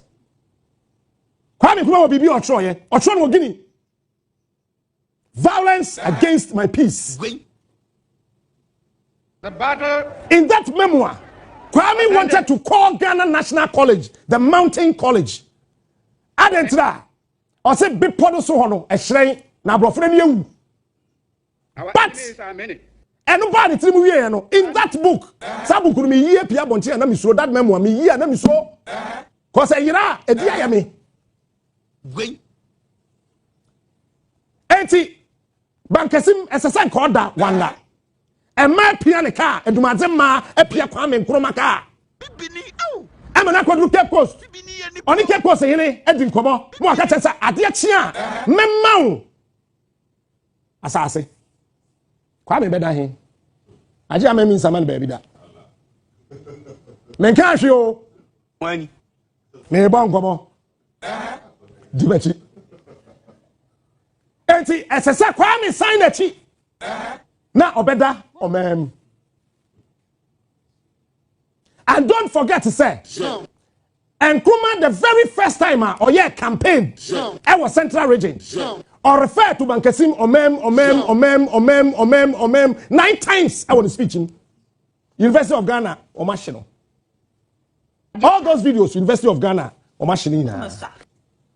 Kwame Nkrumah will be ochro ye. Ochro no Guinea. Violence against my peace. Gwen. The battle. In that memoir, Kwame wanted to call Ghana National College the Mountain College. Adentra, I said, "Big podo so hono a shrine na brofre ni ewu." But Enemies are many. and nobody tell me no. In that book, that book me year Pia Bonti and Miso that memoir me year and Miso. Cause yira edi ayame. Gwen. Enti bankesim esesa koda wanda. Ema pia ne car edumadze ma epia Kwame Nkrumah car. Bibini au. Ema na kwadu Cape Coast. Bibini ye ni. Oni Cape Coast yene edi nkomo. Mo aka chesa ade chia memma wo. Asase. Kwame beda he. Aje amemi nsama ne ba bi da. Menka hwe o. Wani. Me bo nkomo. Dibachi. Enti esese Kwame sign achi. Na obeda omem. And don't forget to say, Nkrumah the very first time or yeah campaign, I was Central Region, or refer to Bankesim omem 9 times I was speaking. University of Ghana or Machino. All those videos, University of Ghana or Machinina.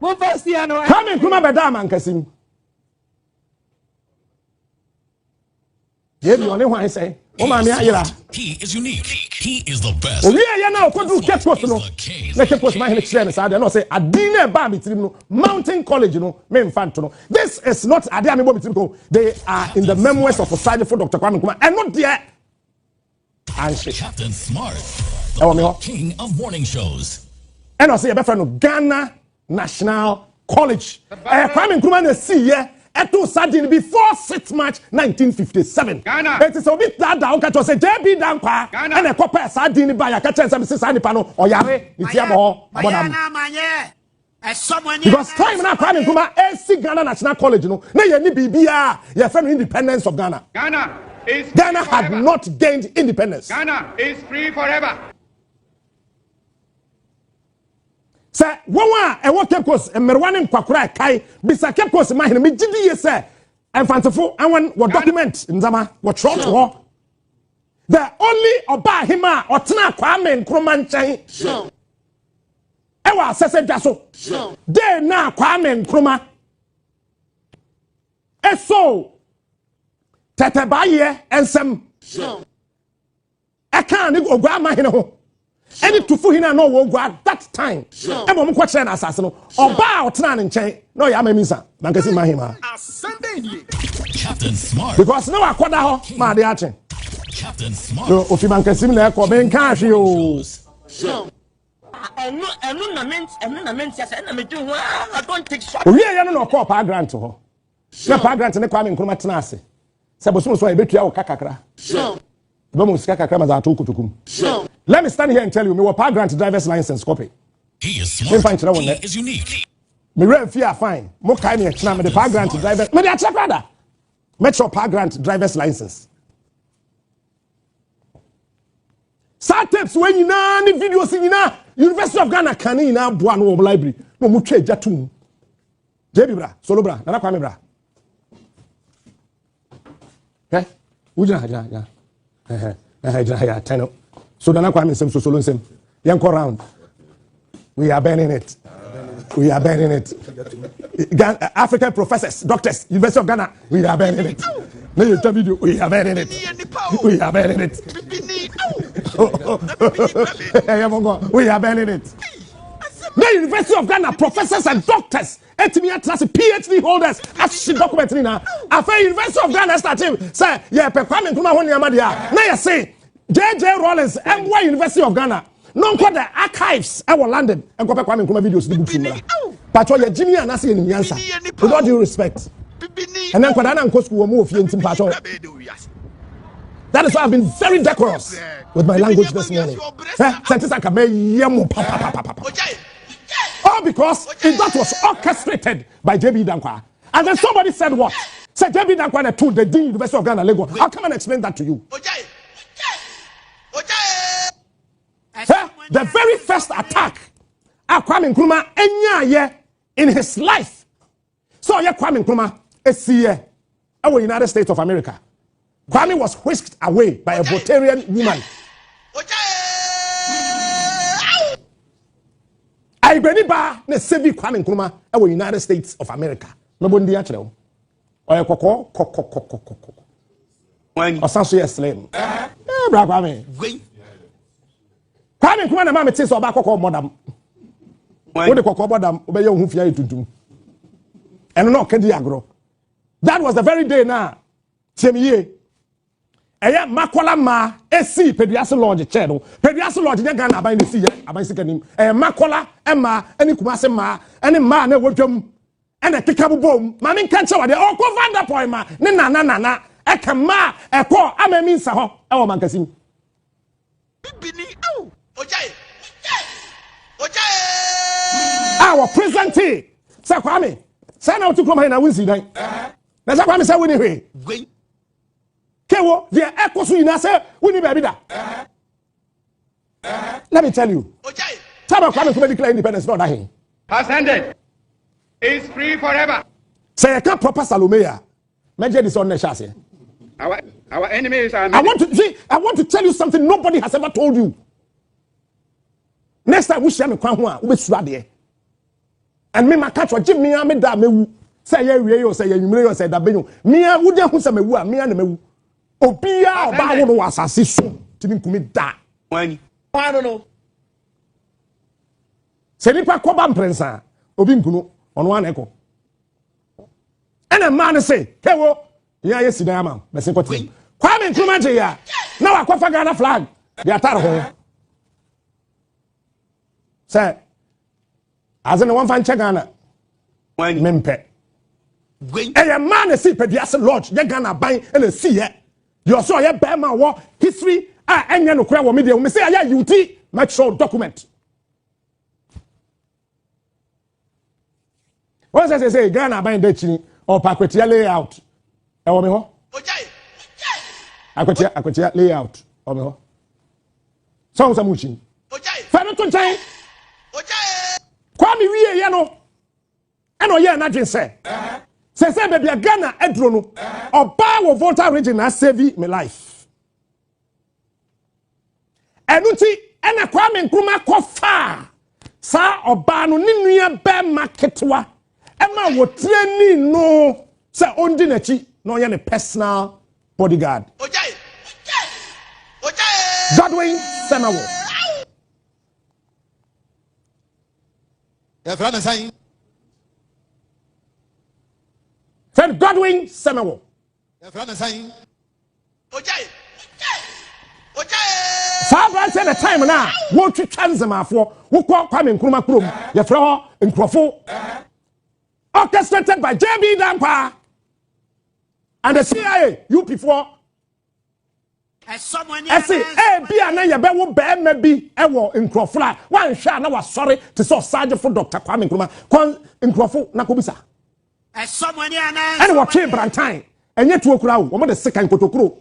Come in, Nkrumah Bedam Bankesim. Yeah, the only one I say. He is unique. He is the best. We are now going to get post no. Let me post my next I don't say Adine ba mitrim no Mountain College no me infant no. This is not Ade Amebo mitrim ko. They are in the memoirs of Osagefo Dr. Kwame Nkrumah and not there. And Captain Smart, the king of morning shows. And I say a friend Ghana National College. Kwame Nkrumah na see here. Eto Sardine before 6 March 1957. Ghana. It is a bit that down catch say JB Dankwa and a copper Sardine by a catch and some sani pano or yare it's yamo because time now Kwame Nkrumah AC Ghana National College no na ye ni bibia ye from independence of Ghana. Ghana had not gained independence. Ghana is free forever. Say wowa e wo Cape Coast emerwane nkwakura kai bisa Cape Coast ma hene me gidi ye say enfantefo anwan wo document nzama wo trot ho the only oba hima otena Kwame Nkrumah nchen e wa asese dwaso de na Kwame Nkrumah eso tete baye ensem e kan ni ogwa ma hene ho any tufu hina no wo gwa that time e mo mko kire na asase no oba otena ne nchen no ya mamisa bankasi mahima Captain Smart, because no akoda ho ma de achen Captain Smart. so ofi bankasi na ko ben kan hwe o I don't take shot. owie ye no ko pa grant ho na pa grant ne Kwame Nkrumah tena ase se bosom so e betua wo kakakra let me stand here and tell you, me wa power grant driver's license copy. He is smart. He is unique. Me rent fear fine. Mo kai me chna me the power grant driver. Me dey check rather. Make sure power grant driver's license. Sa tapes when you na ni videos ni na University of Ghana kan ni na boa no library. No mo twa jatum. JB bra, solo bra, na Kwame bra. Okay? Ujina ja. Ja, tell so Nana Kwame sem so solo sem. Yanko round. We are burning it. We are burning it. African professors, doctors, University of Ghana, we are burning it. No, you tell video, we are burning it. We are burning it. We are burning it. The University of Ghana professors and doctors, PhD holders, actually documenting now. After University of Ghana started, say, yeah, Kwame Nkrumah won Yamadia. Now you say, J.J. Rollins, MY University of Ghana, non kwa the archives, I will London, and go Kwame Nkrumah videos to book. But what your Jimmy and Nasi in Yansa, with all due respect. And then Kwadana and Kosku will move you into Pacho. That is why I've been very decorous with my language this morning. All because that was orchestrated by JB Dankwa. And then somebody said what? Said JB Dankwa and told the Dean University of Ghana, Lagos. I'll come and explain that to you. The very first attack at Kwame Nkrumah in his life. So Kwame Nkrumah is here in the United States of America. Kwame was whisked away by a Voltarian woman. Ibrahim ne sevi Kwame Nkrumah in the United States of America. Nobody actually. Oye koko. Osanso yes slim. Bra Kwame. Kwame Nkrumah na mama tese oba koko modam. What the Kokobadam, obey your Hufia to do. And no Kediagro. That was the very day now. Same year. Aya makola ma esi pediase lodge chedo pediase lodge nya Ghana aban ne si ye aban sikanim makola ema eni kumase ma eni ma na wodwam ena keka bobom ma me nka che wade okọ vanda point ma ne nana e ka ma e ko amami nsa ho e wo mankasim bibini au ojaye our present say kwame say na Otumfo na winsi dan na say kwame say woni hwe gwen kewo the echo so ina say woni baby da let me tell you ojaye Taba Kwame Nkrumah declare independence not that him has ended. Is free forever. say I can't proper Salomea measure this on the chassis. Our enemies are I want to tell you something nobody has ever told you. Next time we share me kwan ho a we besura de and me catch what give me am da mewu say ye wie yo say ye nwumre yo say da benyo me a wo de hu say mewu a me a na mewu obia oba wo no asase so timi nkumi da wani I don't know say nipa koba mprensa obi nkunu ono an eko ena man say kewo ya ye sidan ama be se kotem Kwame Nkrumah je ya na wa kwafa Ghana flag de atar ho say azene wan fan che Ghana wani mempe gwen a man see pediase lodge ye Ghana ban and see ye you so ye be man wo history enya no kura wo media me say aya UT metro document what say Ghana ban de chini or pakwetia layout e wo me ho ojaye akwetia layout o me ho so muchi ojaye fa no to nchen ojaye Kwame wie ye no eno ye na dwen say baby Ghana edro no oba wo Volta region na save my life enuti ena Kwame Nkrumah kofa sa oba no ne nua be marketwa ema wo training no say ondi na chi no ye ne personal bodyguard ojaye Godwin Senawo Ya frana sign. said Godwin Senawo Ya frana sign. ojaye Father said the time now won't you transamafo wo kwa Kwame Nkrumah krom ye frɛ ho nkrofo orchestrated by JB Dampa and the CIA UP4 ɛsi ebi ana yɛ bɛ wo bɛɛma bi ɛwɔ nkrɔfo a wanhwɛ na wasɔre te sɛ Osagefo Dr. Kwame Nkrumah kɔn nkrɔfo na kobisa ɛne wɔtwe brantan ɛnyɛ tuo kura wo wɔn de sika nkotokuro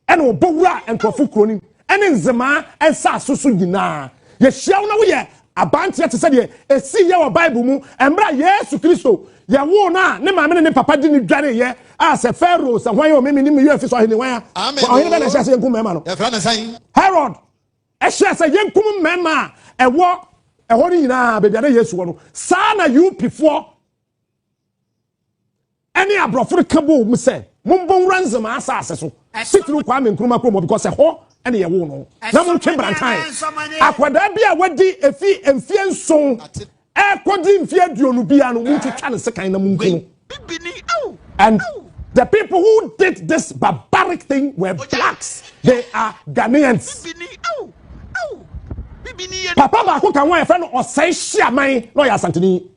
ɛne wɔbɔwura nkrɔfo kuro nim ɛne nzema ɛnsa asoso nyinaa yɛhyia wo na woyɛ abanteɛ te sɛ deɛ esi yɛ wɔ Bible mu ɛmra Yesu Kristo yɛwo na ne maame ne papa di ne dware yɛ a sɛ Pharaoh sɛ hwan yɛ o memi ne me yɛ fi so ɔhene hwan a ɔhene bɛ na ɛhyɛ sɛ yɛnkum mmarima no Ya frana sign. Herod ɛhyɛ sɛ yɛnkum mmarima a ɛwɔ ɛhɔ no nyinaa baabi a na Yesu wɔ no saa na UP4 ɛne aborɔfo ka bɔ mu sɛ mombɔ nwura nzema asase so sitiri Kwame Nkrumah kurom because ɛhɔ ɛne yɛwo no na montwe brantan akwadaa bi a wadi efi mfie nson ɛkɔdi mfie aduonu bia no montwitwa ne sekan na monku bibini au and the people who did this barbaric thing were blacks. They are Ghanaians. bibini au bibini ye Papa baako kan wan friend osai hyiaman no ya santini.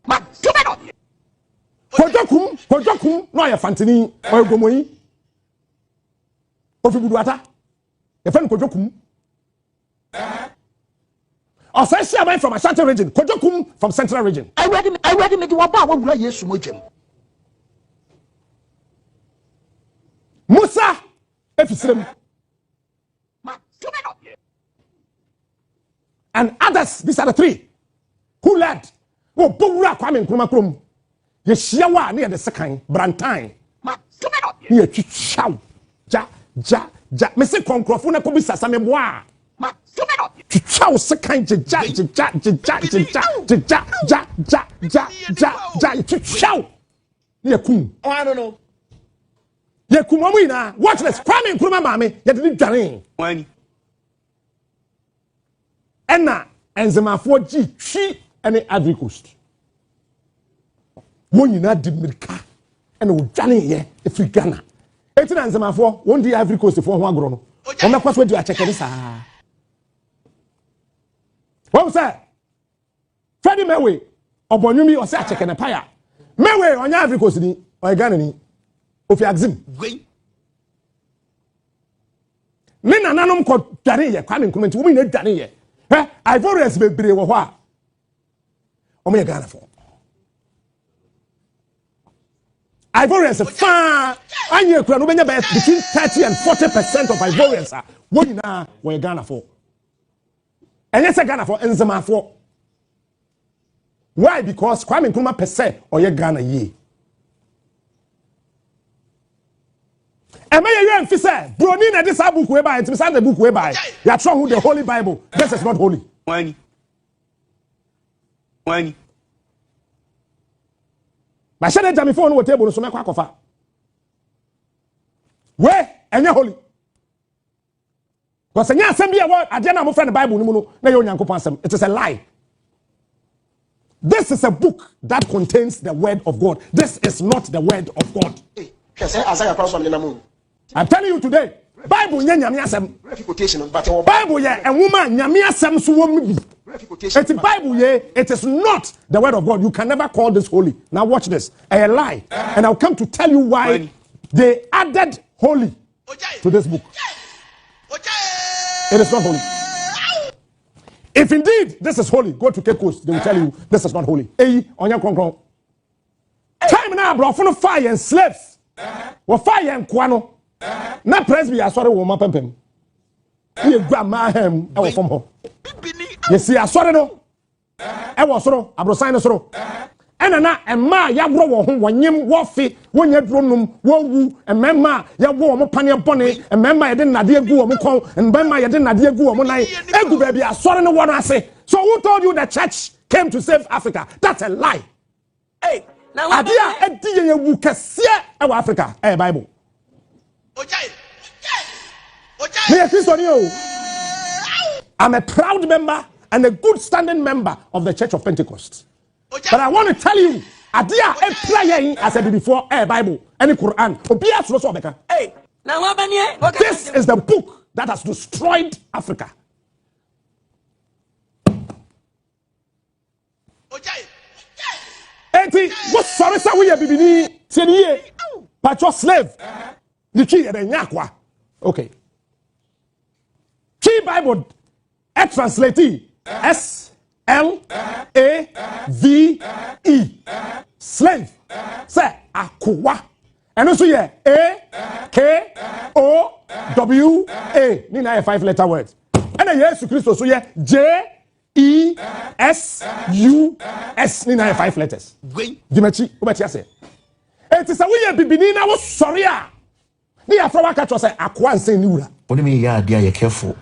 ma tumeno Kojokum no ya fantini o egomoyi. Ofi buduata. Ya friend Kojokum. Osai hyiaman from Ashanti region, Kojokum from Central region. I ready me do about what will Yesu mojam. Musa efisrem. Ma tumeno. And others, these are the three who led. Wo bowura Kwame Nkrumah krom. Ye hyia wa na ye de sekan brantan. Ma tumeno. Ye twitwaw. Ja. Me se konkrofo na kobi sasa me boa. Ma tumeno. Twitwaw sekan ja. Twitwaw. Ye kum. I don't know Ye kum omo ina. Watch this. Kwame Nkrumah maame ye de dwane. wani Ɛna enzemafo gi twi ene Ivory Coast wonyina di mirika ene odwane ye efiri Ghana eti na enzemafo won di Ivory Coast fo ho agoro no o mekwaso di achekere saa wo say Freddie Mewe obonwumi o say achekere paya Mewe onya Ivory Coast ni o Ghana ni ofi axim me nananom ko dare ye Kwame Nkrumah nti wo na dare ye Ivorians bebre wo ho a o me Ghana fo Ivorians fa anye kura no benya between 30 and 40% of Ivorians are wo nyina wo Ghana fo enye se Ghana fo enzema fo. Why? Because Kwame Nkrumah per se or ye Ghana ye. Am I you say Broni na this book we buy, it's the book we buy. You are who the Holy Bible. This is not holy. When my shade jam phone wo table so me kwa kofa. We enye holy. Because enya asem bi e wo ade na mo friend Bible ni mu no na ye onyankopon asem. It is a lie. This is a book that contains the word of God. This is not the word of God. I'm telling you today, Bible ye nyame asem. Bible ye a woman nyame asem so wo mi. It's Bible ye, it is not the word of God. You can never call this holy. Now watch this. A lie. And I'll come to tell you why they added holy to this book. It is not holy. If indeed this is holy, go to Cape Coast. They will tell you this is not holy. On your concron. Time now, bro, for fire and slaves. Or fire and quano. Na presby, I saw the woman pimping. You grandma him, I was from home. You see, I saw it. I was so, I was signing so. And ma, ya bro, when you waffy, when you drum, woo, and memma, ya wore panya bonnet, and memma, I didn't nadia go, and memma, I didn't nadia go, one night. Egu baby, I saw no what I say. So who told you the church came to save Africa? That's a lie. Hey, now Adia, a dear who can see Africa, Bible. I'm a proud member and a good standing member of the Church of Pentecost. But I want to tell you, Adia a prayer as I did before Bible, any Quran. Hey, this is the book that has destroyed Africa. Eti, what sorry sa we bibini tieniye patro slave. The key and nyakwa. Okay. Key Bible translate SLAVE. Slave. Say akwa. And also yeah AKOWA. Nina 5-letter words. And then Jesus Christ so yeah JESUS. Nina 5 letters. Dimachi, ubati say. It is a we bibini na was sorry. Ni afro catch say akwa nsen ni wura. What do you mean ya dia you careful?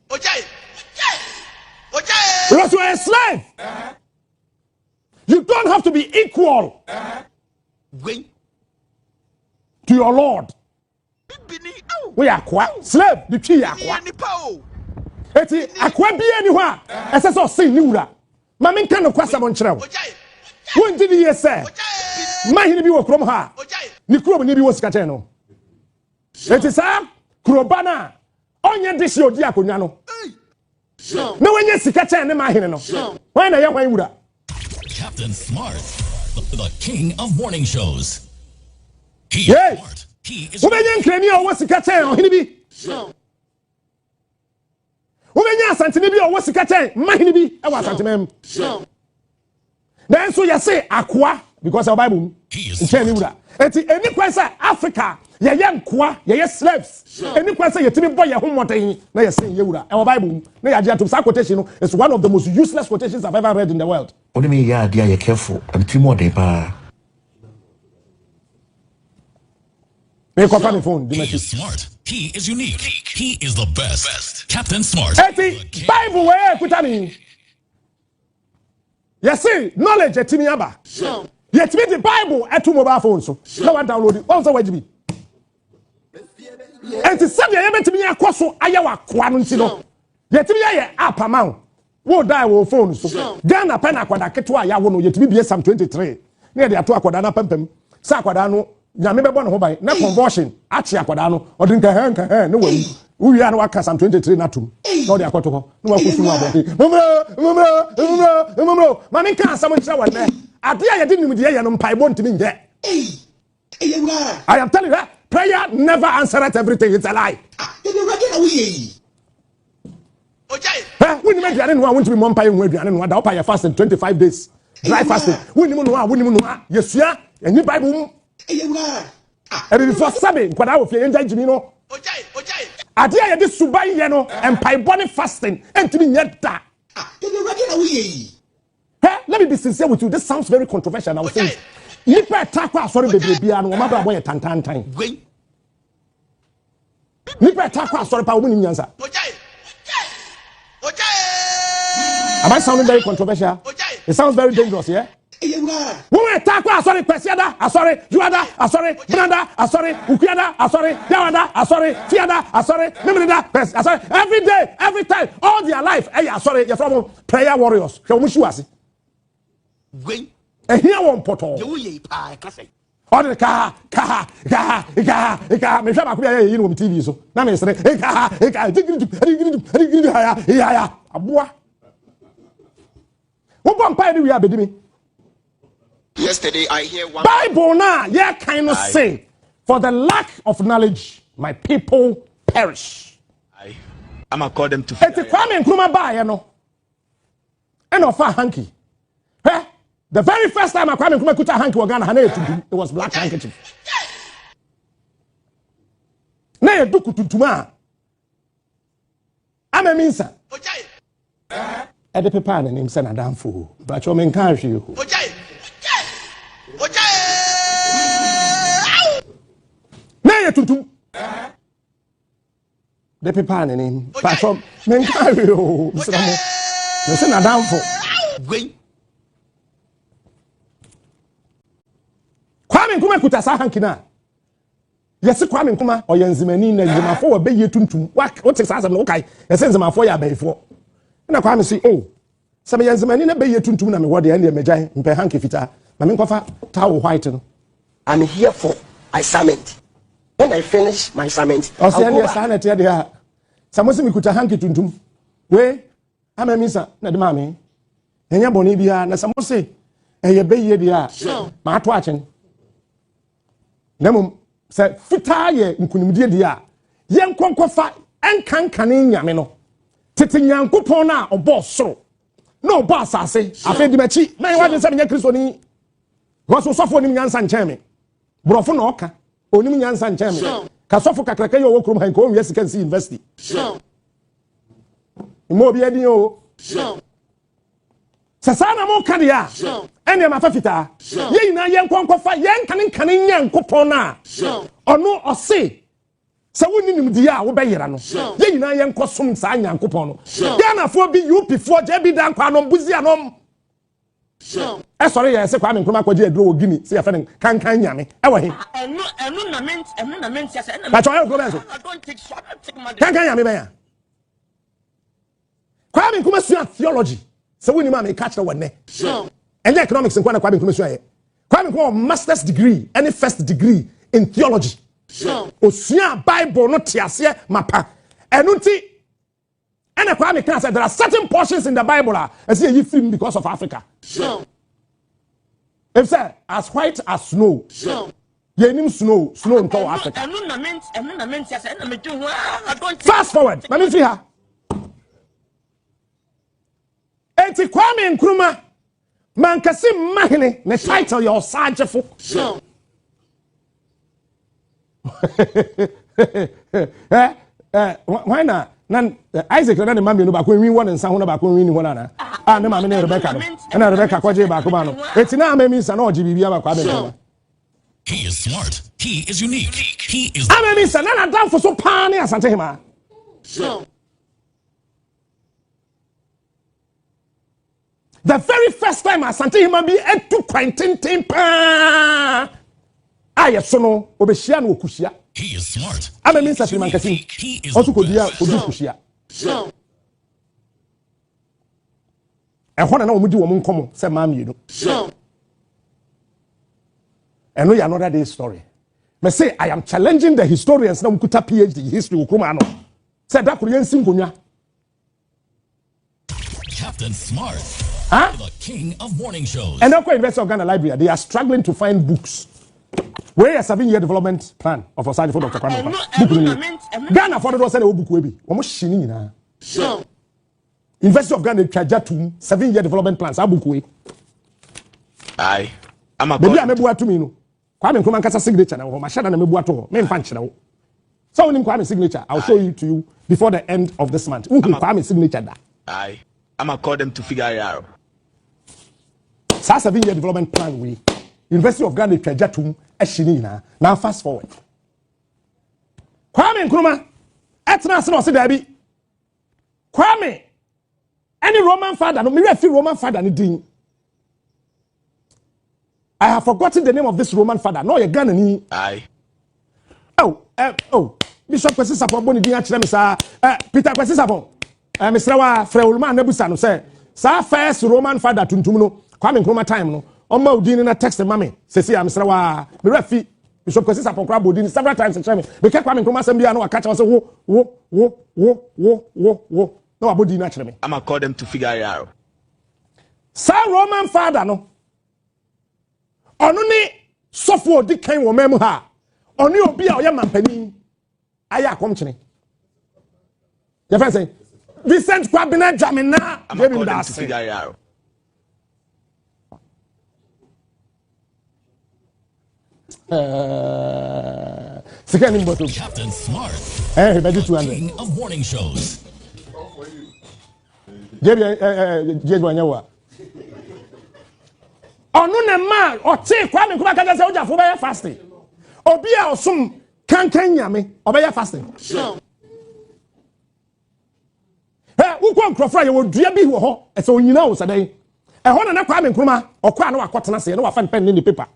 Because you are a slave. You don't have to be equal to your Lord. We are slave. The tree akwa. Eti akwa bi anywhere. Ese so sin ni wura. Ma men kan no kwasa mo nkyerɛ wo. Won di ye say. Ma hini bi wo krom ha. Ni krom ni bi wo sika no. Eti sa kroba na onye de shi odi akonwa no. No when you sika chen ne ma hene no. When na ye hwan wura. Captain Smart, the king of morning shows. He yes. is smart. He is Ubenya nkrani o wo sika chen o hene bi. Ubenya asantene bi o wo sika chen ma hene bi e wa asantemem. Then so you say akwa because our Bible is chen wura. Eti eni kwasa Africa ye nkoa ye slaves. Eni kwasa ye timi boy ye homoten na ye say ye wura. Our Bible na ya dia to sa quotation no is one of the most useless quotations I've ever read in the world. What do you mean ya dia you careful? And timo de pa. He is smart. He is unique. He is the best. Captain Smart. Eti Bible we kutani. You see knowledge etimi aba. Yet me the Bible at 2 mobile phones so. No one download it. What's the way to be? And to send the element to me a coso ayawa kwa no ntino. Yetimi ye app amount. Wo die wo phone so. Ghana pen akwada ketwa ya wo no yetimi bie Psalm 23. Na de ato akwada na pempem. Sa akwada no nyame bebo no ho bai. Na conversion achi akwada no. Odi nka he no wawu. Uwi ya no waka Psalm 23 na tum. Na odi akoto ho. No wakusu mu abodi. Mumro. Mami nka asam nchira wa ne. Ade ya yedi nimde ye no mpaibo ntimi nje. I am telling you, prayer never answers everything. It's a lie. When you make the one want to be one pie and one pie fasting 25 days. Dry fasting. When you know, yes, yeah, and you Bible. And before Saturday, what I will feel enjoy Jimino. I dare this Subai Yano and pie body fasting and to be yet that. Let me be sincere with you. This sounds very controversial. I was saying. Nipa attack sorry baby and no matter boy tantan time. Nipa attack sorry pa woni nyansa. Am I sounding very controversial? It sounds very dangerous, yeah? Woman attack sorry Pesiada, sorry, Juada, sorry, Branda, sorry, Ukiada, sorry, Yawada, sorry, Fiada, sorry, Memrida, sorry, every day, every time, all their life. Hey, sorry, you're from prayer warriors. Shomushuasi. And here one poto. Order ka me shaba ku ya yin TV so. Na me sere ya aboa. Wo bon pa we abedimi. Yesterday I hear one Bible na yeah kind of say for the lack of knowledge my people perish. I'm gonna call them to Eti Kwame Nkrumah ba ya no. E no fa hanky. The very first time I Kwame Nkrumah kuta hanky wa Ghana it was black handkerchief. Na ye duku tutuma. Ame minsa. E de pepa na nim se na danfo. Ba cho men kan hwe ho. Na ye tutu. De pepa na nim. Ba cho men kan hwe ho. Me se na danfo. Kwame Nkrumah kuta sa hankina. Yesi Kwame Nkrumah oyenzimani na nzimafo wa beye tuntum. What say say no kai. Yesi nzimafo ya beyefo. Na Kwame say oh. Se me yenzimani na beye tuntum na me wode ya na megyan mpe hanki fita. Na me nkofa towel white no. I'm here for assignment. When I finish my assignment, I'll go back. There. Samosi mi kuta hanki tuntum. We amemisa na de mame. Enya boni bia na samosi eye beye dia. Ma ato achen. Nemum se fita ye nkunimdie dia ye nkonkofa enkankane nyame no tete nyankopon na obo soro no obo asase afedi machi na wa de se nya kristo ni waso sofo nim nyansa ncheme brofo na oka onim nyansa ncheme ka sofo kakraka ye owokurum han ko onwe sika nsi university mo bi adin o sasana mo ka dia ene ma fafita ye ina ye nkonkofa ye nkankane nyankopon na ono ose se woni nimdi a wo beyira no ye ina ye nkosom sa nyankopon no Ghana fo bi UP4 je bi dan kwa no buzi anom sorry ye se Kwame Nkrumah kwaje aduro wo Gini se ye fe kankan nyame ewo he enu na ment ya se na I don't take kankan nyame ben ya Kwame Nkrumah sua theology se woni ma me catch the one ne and economics in Kwame Nkrumah Kwame Nkrumah master's degree any first degree in theology osua Bible no tiase mapa enunti and Kwame Nkrumah said there are certain portions in the Bible as you film because of Africa if say as white as snow ye nim snow in Africa fast forward let me see her enti Kwame Nkrumah mankasi mahene ne title your Osagefo why na Isaac na mama no ba ko wi won nsa ho na ba ko wi ni ho na na mama ne Rebecca no na Rebecca kwaje ba ko ba no eti na mama nsa na oji bibia ba kwa be He is smart. He is unique. He is mama nsa na dan fo so pa ne asante hima the very first time Asante Hima bi etu kwantenten pa aye so no obehia na okuhia he is smart. Ama mi nsa mankasi osu kodia odu kuhia ehona na omudi wo nkomo se maami no and we another day story me say I am challenging the historians na mkuta PhD history Nkrumah no say da ko yensi nkonwa Captain Smart, the king of morning shows. And Aqua University of Ghana Library, they are struggling to find books. Where a 7-year development plan of Osagefo Dr. Nkrumah. Ghana for the book will be almost shiny now. University of Ghana Trajatum 7-year development plans. I book way. Aye, I'm a baby. I'm a boy to me. Kwame Nkrumah kasa signature now. My shadow na me boy to me punch now. So when Kwame signature, I'll show you to you before the end of this month. Kwame signature da. Aye, I'm a call them to figure it out. 7-year development plan we University of Ghana Trajatum eshini na. Now fast forward. Kwame Nkrumah etna se no se da bi. Kwame any Roman father no me refi Roman father ni din. I have forgotten the name of this Roman father. No, you're Ghana ni. Aye. Oh. Bishop Kwesi Sapon boni din a kire me sa. Peter Kwesi Sapon. Mr. wa Freulman Nebusa no say. Sa first Roman father tuntum no. Kwame Nkrumah time no. Oma odin na text mama. Sesi a Mr. wa me refi Bishop Kwesi Sapon kra bodin several times kire me. Be ke Kwame Nkrumah sem bia no aka kire say wo. No abodi na kire me. I'm a call them to figure it out. Sa Roman father no. Ono ni sofo di kan wo mem ha. Oni obi a oye mampani. Aya akomchene. You find say Vincent Kwabena Jamina I'm a call them to figure it out. Captain Smart, the king of morning shows. Onu ne ma oti Kwame Nkrumah ka say ojafo be fasting. Obi a osum kankan nyame obey fasting. Ukwo nkrofra ye wodua bi wo ho e se onyina wo sadan. E ho na Kwame Nkrumah okwa na wakotena se na wafa pen ni paper.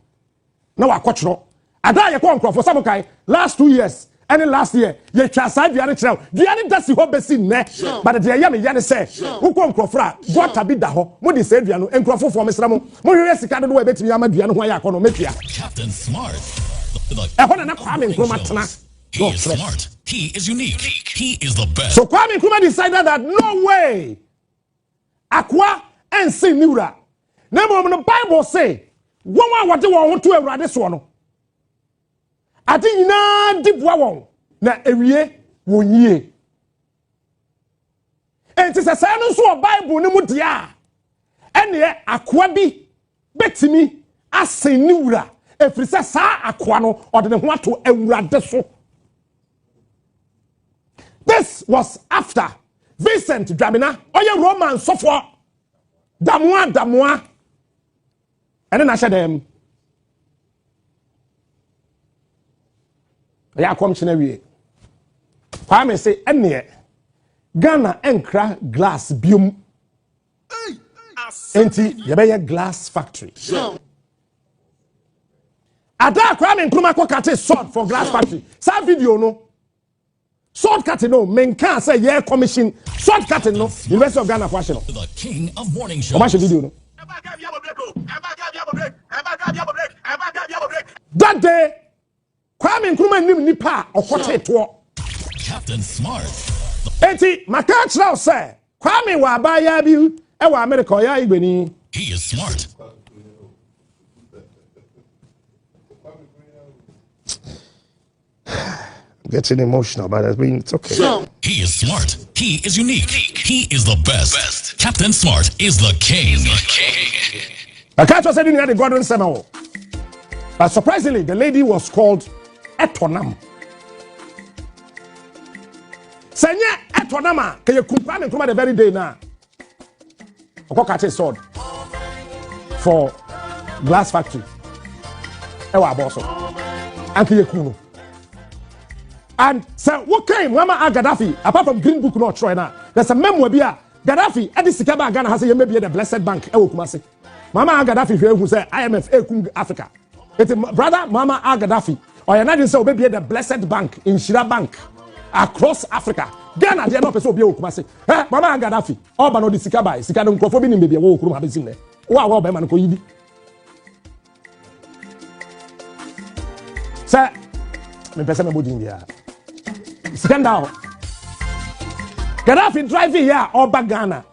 Na wakotro. Ada ye kwa nkrofo sabukai last 2 years and last year ye twa sa duane kire. Duane dasi ho besi ne. But the ye me ye ne say ukwo nkrofra gota bi da ho. Mo de se duane nkrofo fo mesra mo. Mo hwere sika do we betimi ama duane ho ya akono metua. Captain Smart. He is smart. He is unique. He is the best. So Kwame Nkrumah decided that no way Akwa and say Niura. Never the Bible say one what they want to erade so no. Ati nyina dibwa won na ewie wonye. Enti se say no so Bible ni mu dia. Ene Akwa bi betimi asen Niura. Efrise sa Akwa no ode ne ho ato awurade so. This was after Vincent Dramina, oye Roman sofo damwa and then I said them ya kom chine Kwame say ene Ghana enkra glass biom enti ye glass factory Ada Kwame Nkrumah ko kate sword for glass factory sa video no sword cutting no men can say yeah commission sword cutting no University of Ghana for the king of morning shows. Watch the video no. That day Kwame Nkrumah nim nipa okote to Captain Smart. Enti maka chira say Kwame wa abaya bi e wa America ya igbeni. He is smart. Getting emotional, but I mean it's okay. He is smart. He is unique. He is the best. Captain Smart is the king. I can't just say you had the Gordon Seminole. But surprisingly, the lady was called Etonam. Senya Etonama, can you compare Nkrumah the very day now? I catch a sword for glass factory. Ewa bosso. Anki Yekuno. And so what came Mama Gaddafi apart from Green Book not try now. There's a memoir here. Gaddafi Edi Sikaba Ghana has a maybe the Blessed Bank. Kumasi. Mama Gaddafi who say IMF Ekum Africa. It's brother Mama Gaddafi or you're not say maybe the Blessed Bank in Shira Bank across Africa. Ghana they no person obi Kumasi. Mama Gaddafi. Oba no di sika bai. Sika no nkrofo bi ni bebi wo Nkrumah be sim ne. Wa be man ko yidi. Sir, me pese me bodi India. Sika down. Gaddafi driving here over Ghana.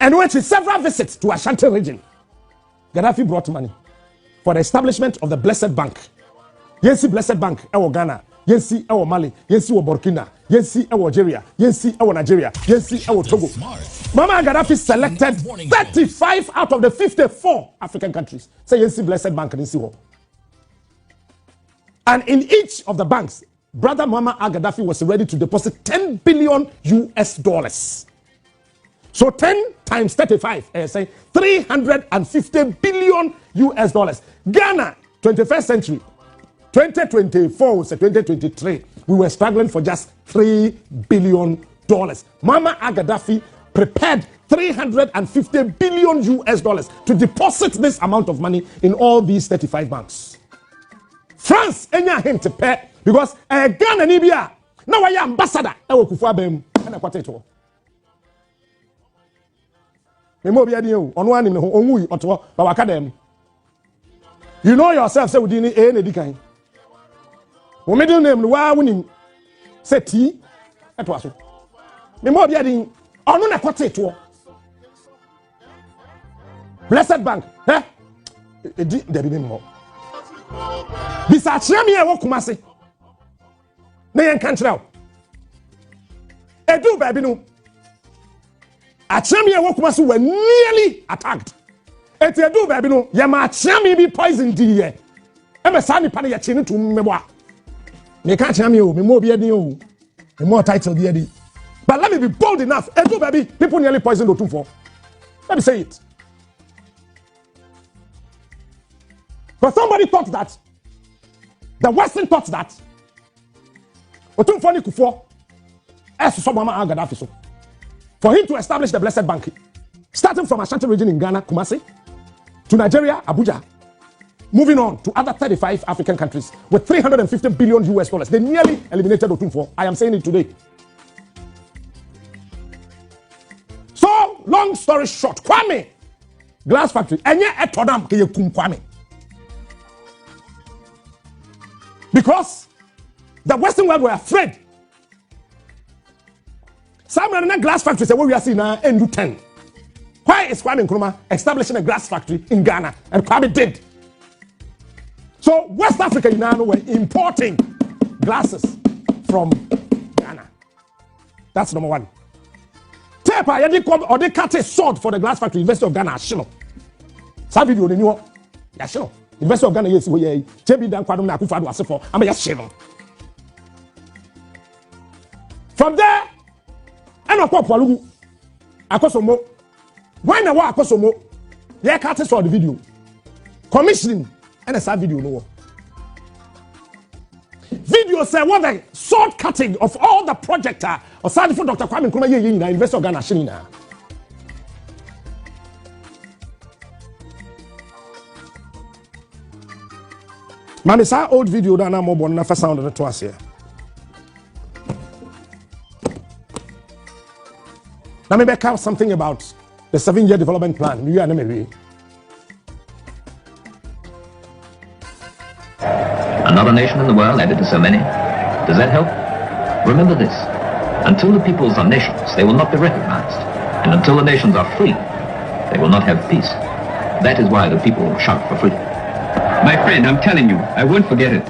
And went to several visits to Ashanti region. Gaddafi brought money for the establishment of the Blessed Bank. Yensi Blessed Bank, ewo Ghana. Yensi ewo Mali. Yensi ewo Burkina. Yensi ewo Algeria. Yensi ewo Nigeria. Yensi ewo Togo. Mama Gaddafi selected 35 out of the 54 African countries. Say Yensi Blessed Bank in Siwo. And in each of the banks, Brother Muammar al-Gaddafi was ready to deposit 10 billion US dollars. So 10 times 35, say 350 billion US dollars. Ghana, 21st century, 2024, say 2023, we were struggling for just $3 billion. Muammar al-Gaddafi prepared 350 billion US dollars to deposit this amount of money in all these 35 banks. France, enya him to pay because Ghana Nibia, now I am ambassador. I will kufu abem and a quartet. Memo bi adi o ono anim ne ho onwu oto ba wakadem. You know yourself say within a na dikan. Wo middle name no wa wunim say T eto aso. Memo bi adi ono na quartet. Blessed Bank, edi debi name mo. Bisa chiami e wo Kumasi. Na yen kan kire o. Edu baby no. Achiami e wo Kumasi were nearly attacked. Eti edu baby no, ye ma achiami bi poison di ye. E be sa nipa na ye chi ne tum mebo a. Me kan chiami o, me mo bi edi o. Me more title bi edi. But let me be bold enough. Edu baby, people nearly poisoned Otumfo. Let me say it. But somebody thought that the Western thought that Otumfo ni kufo as Muammar al-Gaddafi so for him to establish the Blessed Bank starting from Ashanti region in Ghana, Kumasi, to Nigeria, Abuja, moving on to other 35 African countries with 350 billion US dollars. They nearly eliminated Otumfo. I am saying it today. So, long story short, Kwame Glass Factory, enye etodam ke ye kum Kwame. Because the Western world were afraid. Some of the glass factories that we are seeing now in 10. Why is Kwame Nkrumah establishing a glass factory in Ghana? And Kwame did. So West Africa now were importing glasses from Ghana. That's number one. Tepa yadi come or they cut a sword for the glass factory. University of Ghana, Ashino. Some video they knew. Ashino. University of Ghana, yes, we are. JB Dan Kwadum na Akufo-Addo Asefo. I'm a Ashino. From there, and of course, Walugu, Akosomo. When I walk Akosomo, they cut a sword video. Commissioning and a sad video no. Video say what the sword cutting of all the projector or side for Dr. Kwame Nkrumah in the University of Ghana Shina. Man, it's our old video that I'm more never sound of the twice here. Now me back out something about the 7-year development plan. You are maybe. Another nation in the world added to so many. Does that help? Remember this. Until the peoples are nations, they will not be recognized. And until the nations are free, they will not have peace. That is why the people shout for freedom. My friend, I'm telling you, I won't forget it.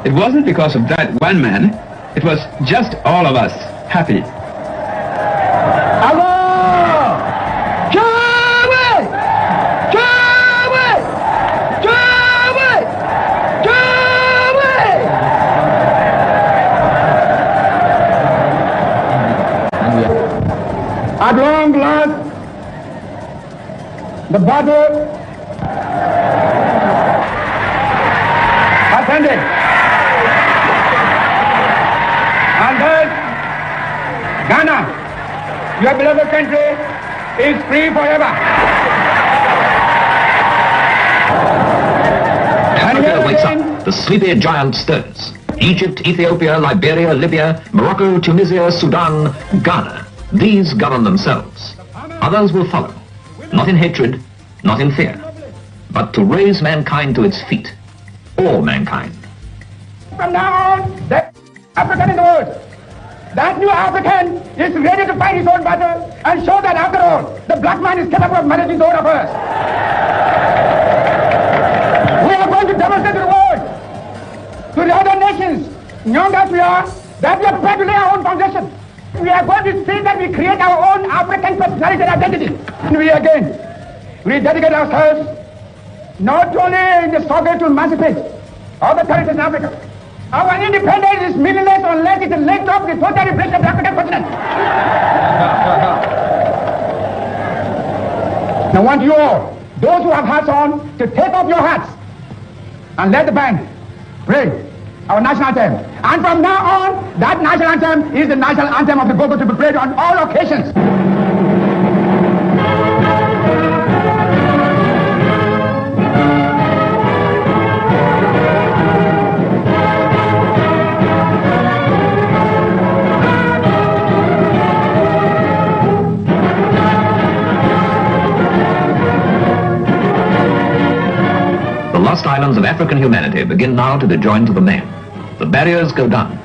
It wasn't because of that one man. It was just all of us happy. At long last, the battle has ended. And thus, Ghana, your beloved country, is free forever. Africa wakes up. The sleepy giant stirs. Egypt, Ethiopia, Liberia, Libya, Morocco, Tunisia, Sudan, Ghana. These govern themselves. Others will follow, not in hatred, not in fear, but to raise mankind to its feet. All mankind. From now on, the African in the world, that new African is ready to fight his own battle and show that after all, the black man is capable of managing his own affairs. We are going to demonstrate to the world, to the other nations, young as we are, that we are prepared to lay our own foundation. We are going to see that we create our own African personality and identity. And we again rededicate ourselves not only in the struggle to emancipate all the territories in Africa. Our independence is meaningless unless it is linked up with total replacement of the African continent. I want you all, those who have hats on, to take off your hats and let the band play our national anthem. And from now on, that national anthem is the national anthem of the Gogo to be played on all occasions. The lost islands of African humanity begin now to be joined to the main. The barriers go down.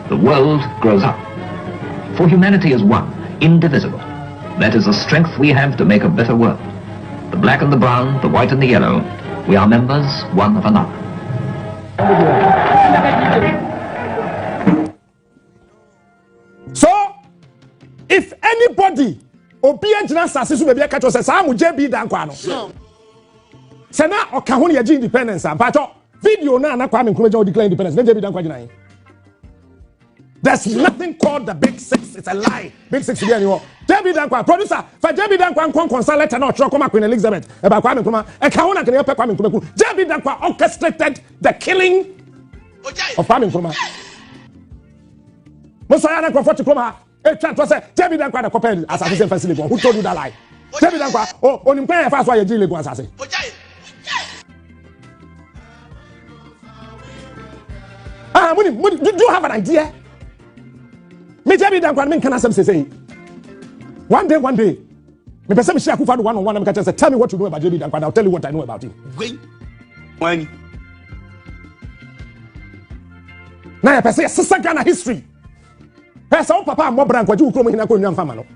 The world grows up. For humanity is one, indivisible. That is the strength we have to make a better world. The black and the brown, the white and the yellow, we are members one of another. So, if anybody obian jina sase so bebia catch us say JB dankwa no. Say na okaho ne ye independence ampacho video na Kwame Nkrumah declare independence na JB dankwa jina. There's nothing called the Big Six. It's a lie. Big Six be anymore. JB dankwa producer for JB dankwa consult letter na otro come Queen Elizabeth about Kwame Nkrumah e ka ho na kene pe Kwame Nkrumah. JB dankwa orchestrated the killing of Kwame Nkrumah. Mosoya na Nkrumah Nkrumah e try to say JB dankwa na copy assassin facility. Who told you that lie? JB dankwa onim kwan e fa so ya ji Lagos assassin. Do you have an idea? Me JB dankwa me can say one day me person me share Akufo Addo one-on-one and me say tell me what you know about JB dankwa and I'll tell you what I know about him. When na ya person sister Ghana history. Person o papa mo branko ji ukro mo hina ko nwan fama no.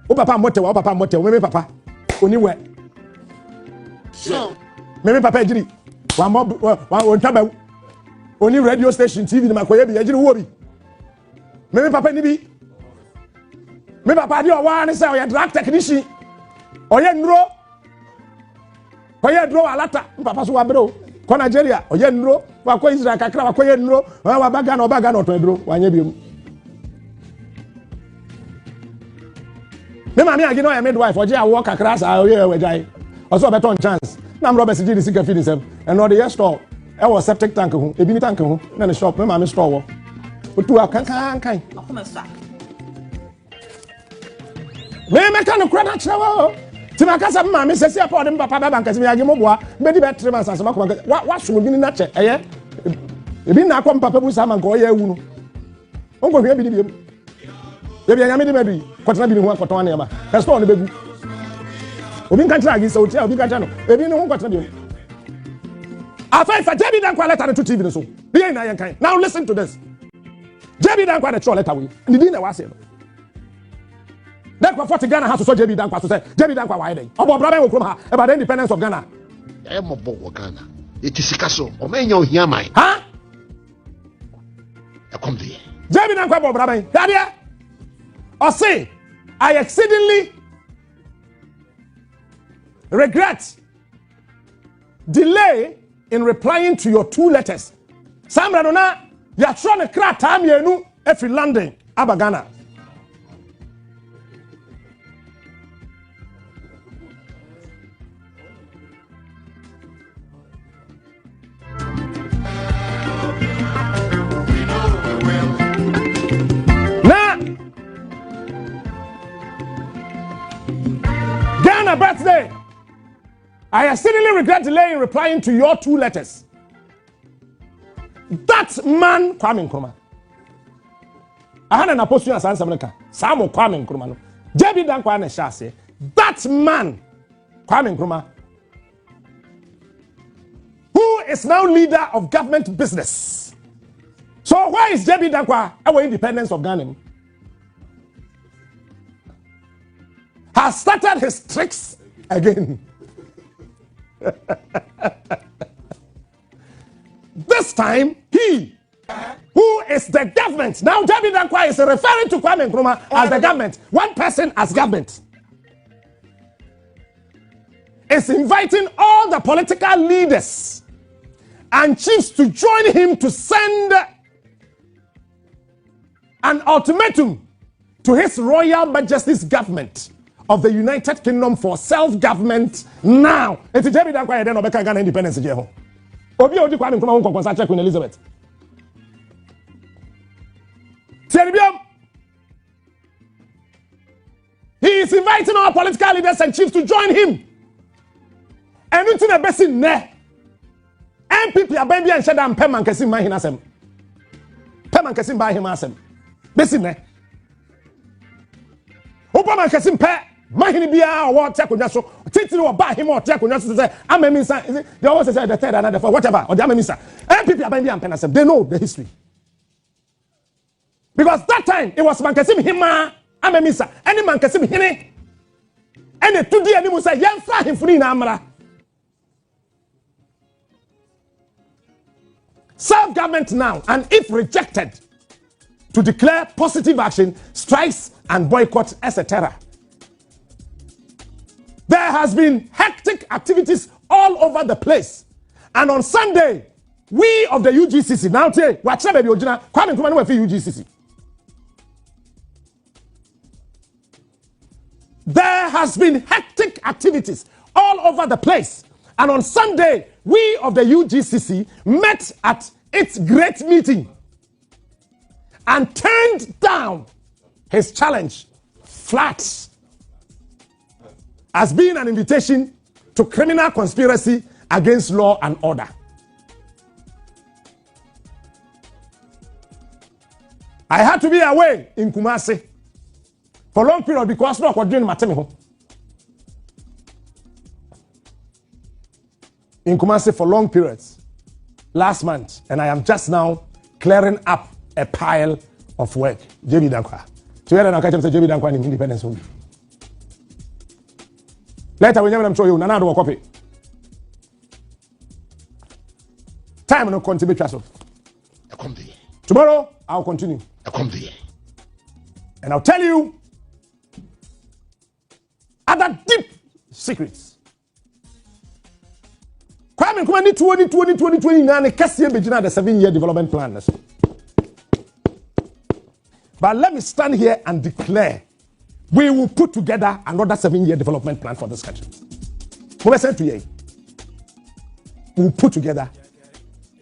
O papa motewa me papa oni we. Me papa ejiri wa mo wa ntaba oni radio station TV ni makoye bi ejiri wo bi. Me papa ni bi. Me papa di o wa ni say o ye drug technician. O ye nro. Ko ye dro alata. Papa so wa bro. Ko Nigeria o ye nro. Wa ko Israel kakra wa ko ye nro. Wa baga na oto edro wa nya bi mu. Me mami agi no ya midwife oje awo kakra sa o ye wejai. Oso beton chance. Na Robert G the sika feed himself. And no the store. E was septic tank ho. E bi ni tank ho. Na the shop me mami store wo. Otu akan. Akoma sa. Me kan kura na chewa. Ti makasa me mami sesi apo de papa baba nkasi me agi mo boa. Be di be 3 months asama ko wa so bi ni na che. Eye. E bi na akwa papa bu sa man ko ye ewu no. Onko hwe bi di bi. Ebi anyame de madu kwotena bi ne ho akoton na eba restore no begu obi nka tira agi so tia obi ka tira no ebi ne ho kwotena bi afa JB dankwa letter to TV so bi na yan kan now listen to this JB dankwa the letter we did na wase no dankwa 40 Ghana has so JB dankwa so say JB dankwa why dey obo bra ben okrom ha about the independence of Ghana e mo bo Ghana etisika so o menya ohia man ha e come there JB dankwa bo bra ben dadie or say, I exceedingly regret delay in replying to your 2 letters. Samra nona ya trying to crack time yenu every London Abagana. Birthday. I exceedingly regret delay in replying to your 2 letters. That man, Kwame Nkrumah. I had an apostle in South America. Samo Kwame Nkrumah. JB Dankwa ne shase. That man, Kwame Nkrumah, who is now leader of government business. So why is JB Dankwa our independence of Ghana? Has started his tricks again. This time, he, who is the government, now JB Dankwa is referring to Kwame Nkrumah as the government, one person as government, is inviting all the political leaders and chiefs to join him to send an ultimatum to His Royal Majesty's government of the United Kingdom for self-government now. It's a JB Dankwa then Obeka Ghana independence jeho. Obi odi Kwame Nkrumah won konsa check Queen Elizabeth. He is inviting our political leaders and chiefs to join him. And into the best in there. MPP ababi and shada Pemman Kesim ma hinasem. Pemman Kesim ba him asem. Best in there. Obama Kesim pe mahini bia or what check on so titiri or buy him or check on so say amemisa. They always say the third and the fourth, whatever, or the amemisa. MPP ababi and Pemman, they know the history. Because that time it was Mankesim hima amemisa. Any Mankesim hine. Any tudi any musa yemfa him free na amra. Self-government now, and if rejected, to declare positive action, strikes and boycott, etc. There has been hectic activities all over the place. And on Sunday, we of the UGCC, now say, watch baby Ojina, Kwame Nkrumah no fit UGCC. There has been hectic activities all over the place. And on Sunday, we of the UGCC met at its great meeting and turned down his challenge flat as being an invitation to criminal conspiracy against law and order. I had to be away in Kumasi for a long period because no one doing Matemi. In Kumasi for long periods last month, and I am just now clearing up a pile of work. JB Dankwa. So you know, JB Dankwa in independence only. Later, when I'm show you, Nana do a copy. Time no continue to tomorrow, I'll continue. And I'll tell you other deep secrets. Kwame Nkrumah ni 2029 kasiye begina the 7-year development plan. But let me stand here and declare we will put together another 7-year development plan for this country. We will put together.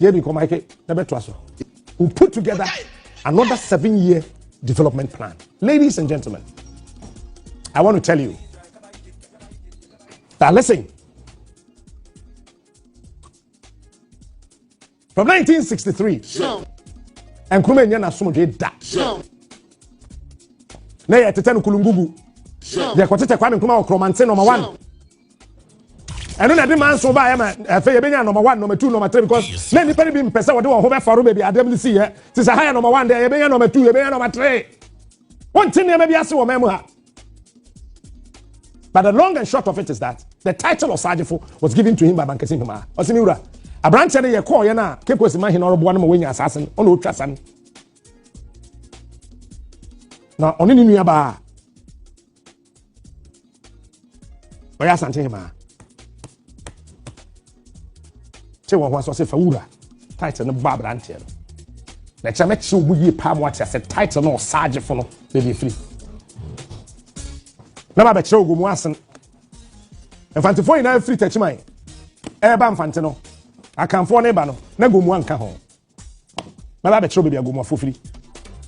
We'll put together another 7-year development plan. Ladies and gentlemen, I want to tell you that listen. From 1963, Nkrumah nyana sumodwe da. Na ye tetanu kulungugu. They kwatete Kwame Nkrumah okromante number 1. And na de man so ba ya ma afa ye benya number 1, number 2, number 3 because na ni pere bi mpese wo de wo ho be faru baby adamlisi ye. Ti say higher number 1 there ye benya number 2, ye benya number 3. One thing ye be ase wo memu ha. But the long and short of it is that the title of Osagefo was given to him by Mankesim Nkrumah. Osimiura a branch of the call, yana, Kekos Mahin or one of the assassin, on Utrasan. Now, on any new bar. Where are Santema? Chewa was a Faura, title of Barbara Antiel. Let Chamet you be palm what I said, title no Osagefo, baby free. Never bet show Gumwasan. And Fantifo in every touch mine. Eban Fantino. I can for neighbor no na go mu anka ho na ba be tro be go mu afofiri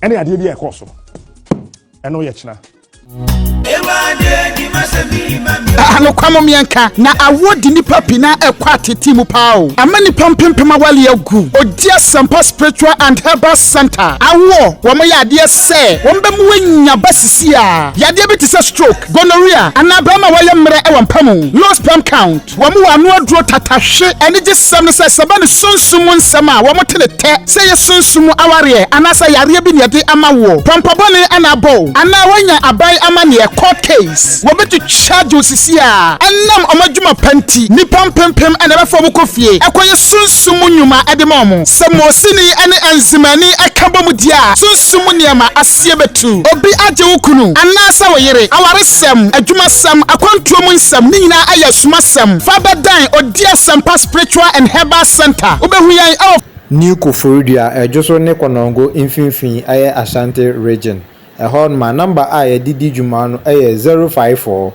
ene ade bi e koso eno ye china no kwamo mienka na awodi nipa pina ekwa tete mu pao amani pampempema wale agu odia sampa spiritual and herbal center awo wo mo yade se wo mbe mu wanya basisi a yade bi tise stroke gonorrhea anabama wale mre e wampamu low sperm count wo mo anu aduro tatahwe eni je sam no se sabane sunsumu nsama wo mo tenete se ye sunsumu aware anasa yare bi ne de amawo pampabone anabo ana wanya abai amane court case wo betu charge osisi a enam omadwuma panti ni pampempem ana ba fo kofie ekoye sunsumu nyuma edemom samosini ene enzimani akabom dia sunsumu niama asie betu obi aje wukunu anasa woyere awaresem adwumasem akwantuom nsem ni nyina ayasumasem fabadan odia sampa spiritual and herbal center obehuyan New Koforidia ejoso ne konongo infinfin aye Ashanti region ehon ma number aye didi juma no aye 054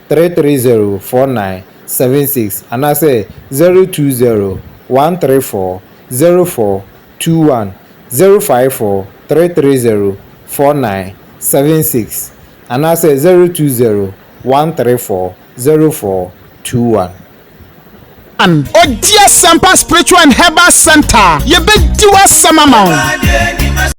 330 4976 anase 020 134 0421 054 330 4976 anase 020 134 0421 Odia Sampa Spiritual and Herbal Center. You big do us some amount.